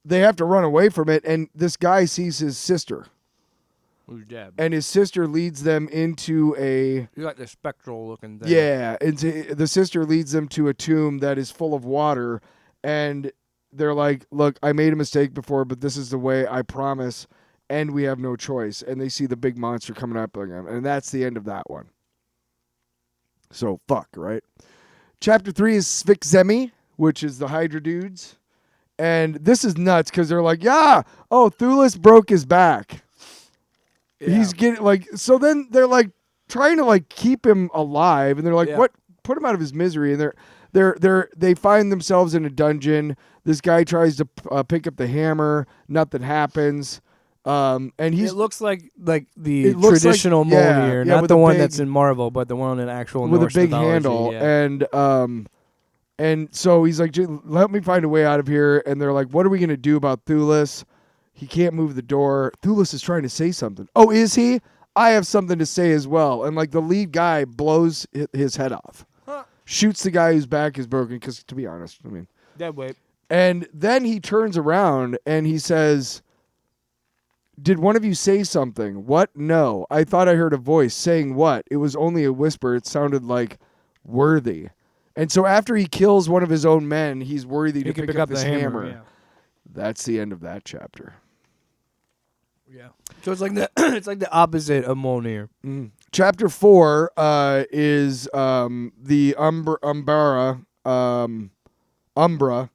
have to run away from it, and this guy sees his sister. Who's dead? And his sister leads them into a... You got the spectral looking thing. Yeah, the sister leads them to a tomb that is full of water, and they're like, look, I made a mistake before, but this is the way, I promise, and we have no choice. And they see the big monster coming up again, and that's the end of that one. So, fuck, right? Chapter 3 is Sphinxemi, which is the Hydra dudes. And this is nuts, because they're like, Thulis broke his back. Yeah. He's getting so then they're like trying to keep him alive, and they're like, what? Put him out of his misery. And they find themselves in a dungeon. This guy tries to pick up the hammer. Nothing happens. And it looks like the traditional Mjolnir, not the one that's in Marvel, but the one in actual with Norse a big mythology, handle. Yeah. And so he's like, let me find a way out of here. And they're like, what are we gonna do about Thulis? He can't move the door. Thulis is trying to say something. Oh, is he? I have something to say as well. And the lead guy blows his head off. Shoots the guy whose back is broken, because to be honest, dead weight. And then he turns around and he says, did one of you say something? What? No. I thought I heard a voice. Saying what? It was only a whisper. It sounded like worthy. And so after he kills one of his own men, he's worthy to pick up this hammer. Yeah. That's the end of that chapter. Yeah. So it's like the opposite of Mjolnir. Chapter 4 is the Umbra.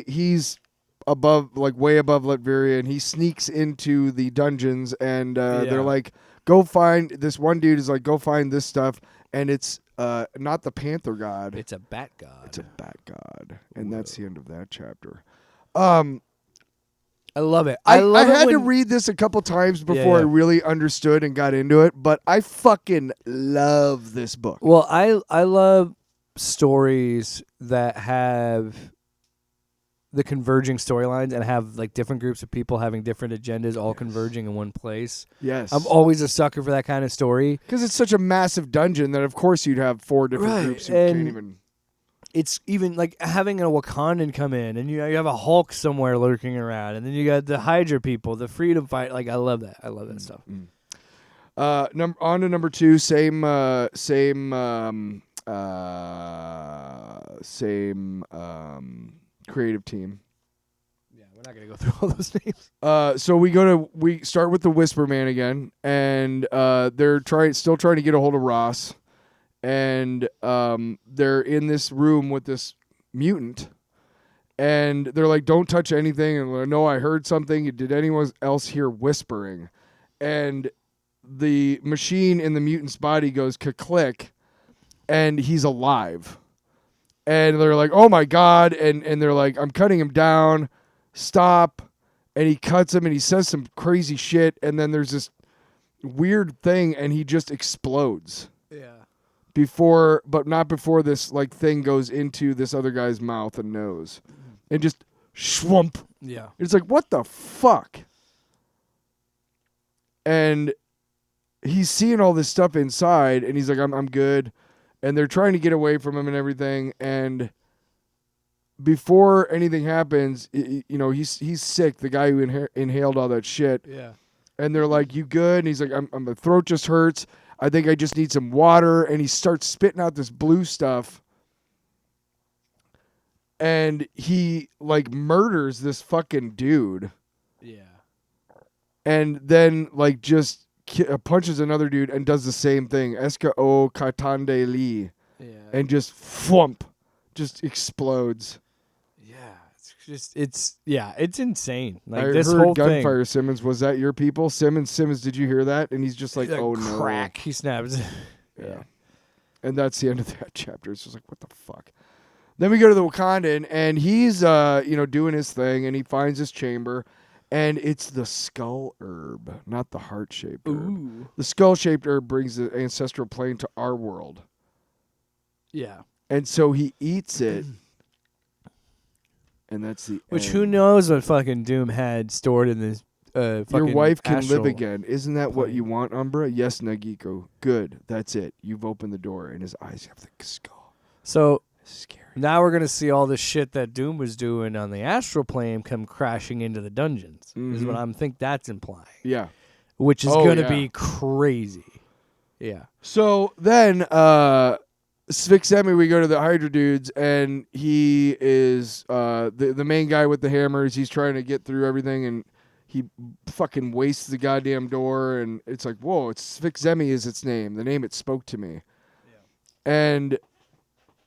He's above, way above Latveria, and he sneaks into the dungeons, and they're like, go find this one dude is like, go find this stuff, and it's not the Panther God. It's a bat god. It's a bat god, and that's the end of that chapter. I love it. I had to read this a couple times before I really understood and got into it, but I fucking love this book. Well, I love stories that have the converging storylines and have different groups of people having different agendas all converging in one place. Yes. I'm always a sucker for that kind of story. Because it's such a massive dungeon that of course you'd have 4 different groups who can't even... It's even like having a Wakandan come in, and you have a Hulk somewhere lurking around, and then you got the Hydra people, the freedom fight. I love that. I love that stuff. On to number 2, same creative team. Yeah, we're not gonna go through all those names. So we start with the Whisper Man again, and they're still trying to get a hold of Ross. And they're in this room with this mutant, and they're like, don't touch anything. And like, no, I heard something. Did anyone else hear whispering? And the machine in the mutant's body goes ka-click, and he's alive. And they're like, oh my God. And they're like, I'm cutting him down. Stop. And he cuts him, and he says some crazy shit. And then there's this weird thing, and he just explodes. Yeah. But not before this thing goes into this other guy's mouth and nose, and just schwump. Yeah, it's like, what the fuck? And he's seeing all this stuff inside, and he's like, I'm good, and they're trying to get away from him and everything. And before anything happens, he's sick. The guy who inhaled all that shit. Yeah, and they're like, you good? And he's like, my throat just hurts. I think I just need some water. And he starts spitting out this blue stuff. And he murders this fucking dude. Yeah. And then just punches another dude and does the same thing. Eska o Katande Lee. Yeah. And just thwump. Just explodes. Yeah. It's it's insane. Like I this heard whole gunfire. thing. Simmons, was that your people? Simmons, did you hear that? And he's just like, Like, oh no, crack. He snaps. Yeah. And that's the end of that chapter. It's just like, what the fuck? Then we go to the Wakandan, and he's doing his thing, and he finds his chamber, and it's the skull herb, not the heart-shaped herb. The skull-shaped herb brings the ancestral plane to our world. Yeah. And so he eats it, and that's the Which end. who knows what fucking Doom had stored in this Your fucking wife can astral live again. Isn't that what plane. you want, Umbra? Yes, Nagiko. Good. That's it. You've opened the door, and his eyes have the skull. So Scary. now we're gonna see all the shit that Doom was doing on the astral plane come crashing into the dungeons. Is what I'm think that's implying. Yeah. Which is Oh, gonna yeah. be crazy. Yeah. So then, Sphinxemi, we go to the Hydra dudes, and he is the main guy with the hammers. He's trying to get through everything, and he fucking wastes the goddamn door. And it's like, whoa, it's Sphinxemi is its name, the name it spoke to me. Yeah. And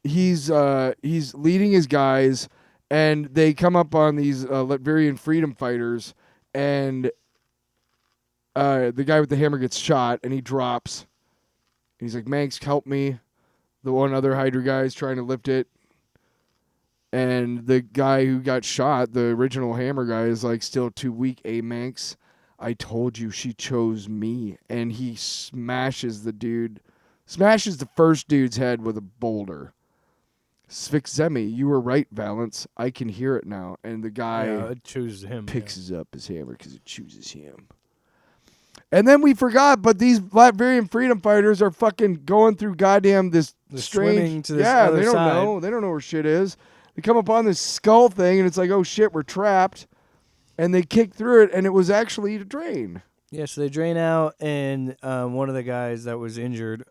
he's leading his guys, and they come up on these Latverian freedom fighters, and the guy with the hammer gets shot, and he drops. And he's like, Manx, help me. The one other Hydra guy is trying to lift it. And the guy who got shot, the original hammer guy, is like, still too weak. Manx, I told you she chose me. And he smashes the first dude's head with a boulder. Sphinxemi, you were right, Valance. I can hear it now. And the guy it chooses him. picks up his hammer because it chooses him. And then we forgot, but these Latverian freedom fighters are fucking going through goddamn this strange. Swimming to this yeah, other they don't side. know. They don't know where shit is. They come upon this skull thing, and it's like, oh shit, we're trapped. And they kick through it, and it was actually a drain. Yeah, so they drain out, and one of the guys that was injured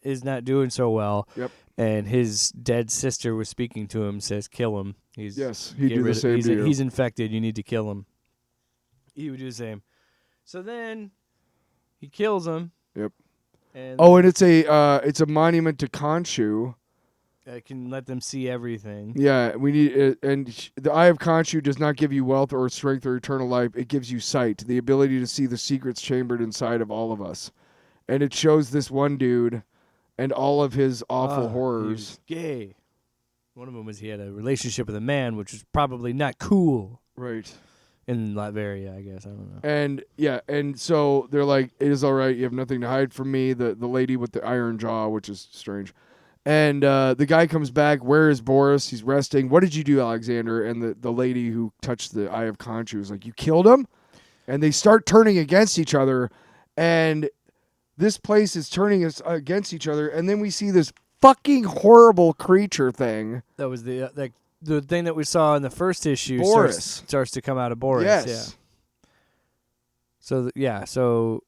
is not doing so well. Yep. And his dead sister was speaking to him, says, kill him. Yes, get he'd do the rid of- same to you. He's infected. You need to kill him. He would do the same. So then he kills him. Yep. And Oh, and it's a monument to Khonshu. I can let them see everything. Yeah, we need it. And the Eye of Khonshu does not give you wealth or strength or eternal life. It gives you sight, the ability to see the secrets chambered inside of all of us. And it shows this one dude and all of his awful He horrors. was gay. One of them was he had a relationship with a man, which was probably not cool. Right. In Latveria, I guess. I don't know. And yeah, and so they're like, it is all right. You have nothing to hide from me. The lady with the iron jaw, which is strange. And the guy comes back. Where is Boris? He's resting. What did you do, Alexander? And the lady who touched the Eye of Khonshu is like, you killed him? And they start turning against each other. And this place is turning us against each other. And then we see this fucking horrible creature thing. That was the thing that we saw in the first issue. Boris. Starts to come out of Boris. Yes. Yeah. So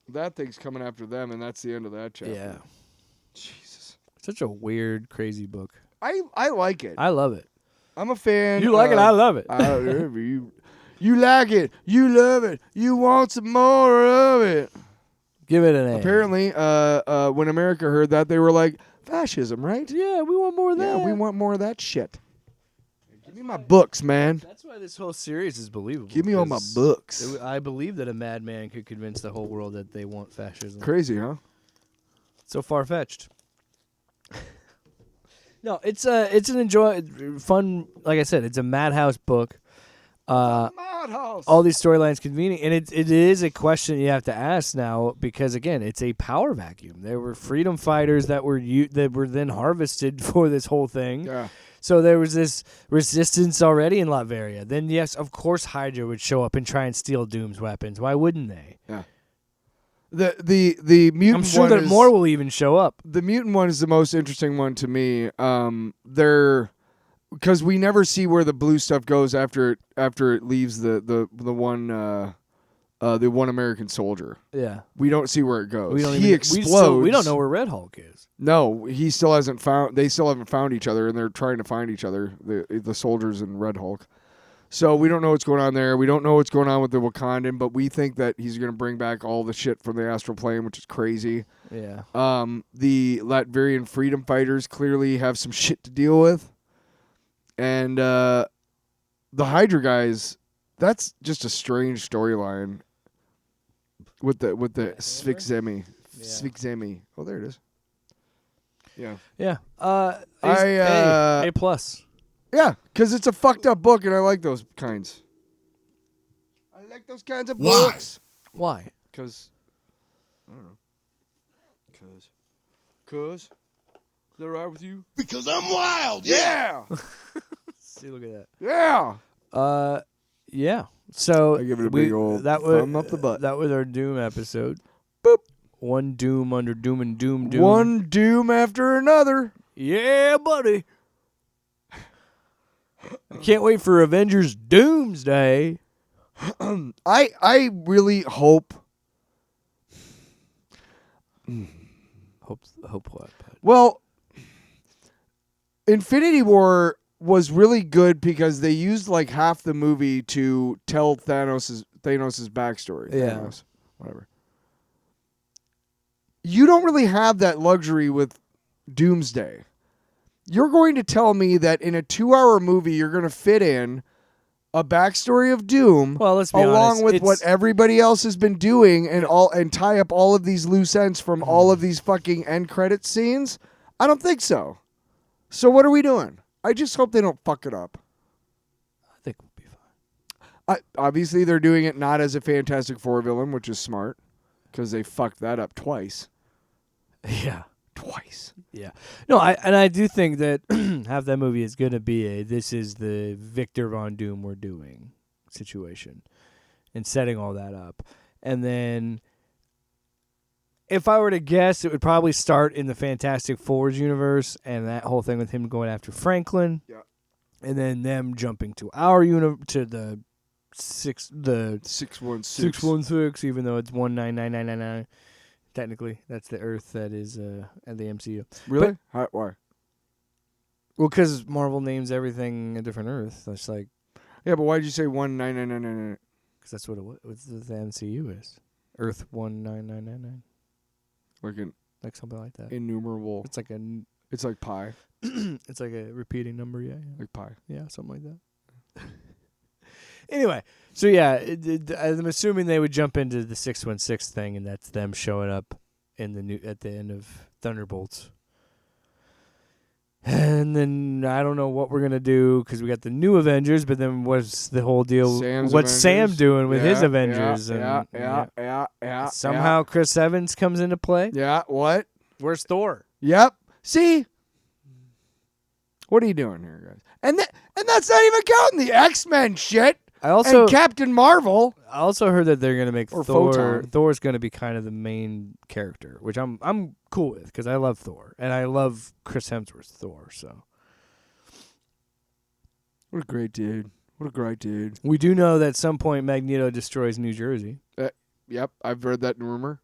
that thing's coming after them, and that's the end of that chapter. yeah. Jesus. Such a weird, crazy book. I like it. I love it. I'm a fan. You like it? I love it. You like it. You love it. You want some more of it. Give it an A. Apparently, when America heard that, they were like, fascism, right? Yeah, we want more of that. Yeah, we want more of that shit. Give me my books, man. That's why this whole series is believable. Give me all my 'cause books. I believe that a madman could convince the whole world that they want fascism. Crazy, huh? So far-fetched. No, it's an fun. Like I said, it's a Madhouse book. Madhouse. All these storylines convening, and it is a question you have to ask now because again, it's a power vacuum. There were freedom fighters that were then harvested for this whole thing. Yeah. So there was this resistance already in Latveria. Then yes, of course, Hydra would show up and try and steal Doom's weapons. Why wouldn't they? Yeah. The mutant. I'm sure one that is, more will even show up. The mutant one is the most interesting one to me. Because we never see where the blue stuff goes after it leaves the one American soldier. Yeah, we don't see where it goes. He explodes. We don't know where Red Hulk is. No, he still hasn't found. They still haven't found each other, and they're trying to find each other. The soldiers and Red Hulk. So we don't know what's going on there. We don't know what's going on with the Wakandan, but we think that he's going to bring back all the shit from the astral plane, which is crazy. Yeah. The Latverian freedom fighters clearly have some shit to deal with. And the Hydra guys, that's just a strange storyline with the Sphinxemi. Sphinxemi. Oh, there it is. Yeah. Yeah. A plus. Yeah, because it's a fucked up book, and I like those kinds. I like those kinds of books. Why? Because I don't know. Cause. Is that right with you? Because I'm wild. Yeah. See, look at that. Yeah. Yeah. So I give it a big old thumb up the butt. That was our Doom episode. Boop. One Doom under Doom and Doom. One Doom after another. Yeah, buddy. I can't wait for Avengers Doomsday. I really hope. Hope what? Well, Infinity War was really good because they used like half the movie to tell Thanos' backstory. Yeah. Thanos, whatever. You don't really have that luxury with Doomsday. You're going to tell me that in a 2-hour movie you're going to fit in a backstory of Doom, well, let's be along honest, with what everybody else has been doing, and tie up all of these loose ends from all of these fucking end credit scenes? I don't think so. So what are we doing? I just hope they don't fuck it up. I think we'll be fine. Obviously, they're doing it not as a Fantastic Four villain, which is smart, because they fucked that up twice. Yeah. Twice. Yeah. No, I do think that half that movie is going to be this is the Victor Von Doom we're doing situation and setting all that up. And then if I were to guess, it would probably start in the Fantastic Four's universe and that whole thing with him going after Franklin. Yeah. And then them jumping to our to the 616, even though it's 1999999. Technically, that's the Earth that is at the MCU. Really? Why? Well, because Marvel names everything a different Earth. That's like, yeah, but why did you say 19999? because that's what the MCU is. Earth 19999, like something like that. Innumerable. It's like It's like pi. it's like a repeating number. Yeah. Like pi. Yeah, something like that. Anyway, so yeah, I'm assuming they would jump into the 616 thing, and that's them showing up at the end of Thunderbolts. And then I don't know what we're gonna do because we got the new Avengers, but then what's the whole deal? What's Sam doing with his Avengers? Yeah. Somehow Chris Evans comes into play. Yeah. What? Where's Thor? Yep. See. What are you doing here, guys? And that's not even counting the X-Men shit. And Captain Marvel. I also heard that they're gonna make Or Thor. Photon. Thor's gonna be kind of the main character, which I'm cool with because I love Thor and I love Chris Hemsworth's Thor. So what a great dude. What a great dude. We do know that at some point Magneto destroys New Jersey. Yep, I've read that rumor.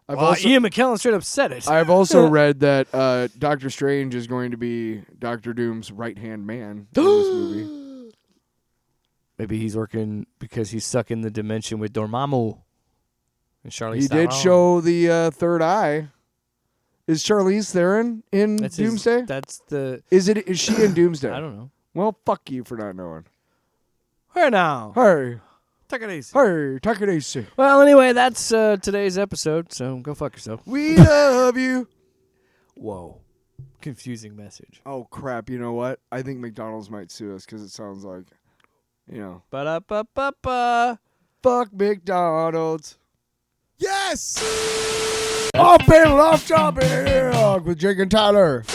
Ian McKellen straight up said it. I've also read that Doctor Strange is going to be Doctor Doom's right-hand man in this movie. Maybe he's working because he's stuck in the dimension with Dormammu and Charlize He Theron. did show the third eye. Is Charlize Theron in That's Doomsday? Is she in Doomsday? I don't know. Well, fuck you for not knowing. Hey now. Hey. Take it easy. Hey, take it easy. Well, anyway, that's today's episode, so go fuck yourself. We love you. Whoa. Confusing message. Oh, crap. You know what? I think McDonald's might sue us because it sounds like, you know. Ba-da-ba-ba-ba. Fuck McDonald's. Yes! Off panel, off topic with Jake and Tyler.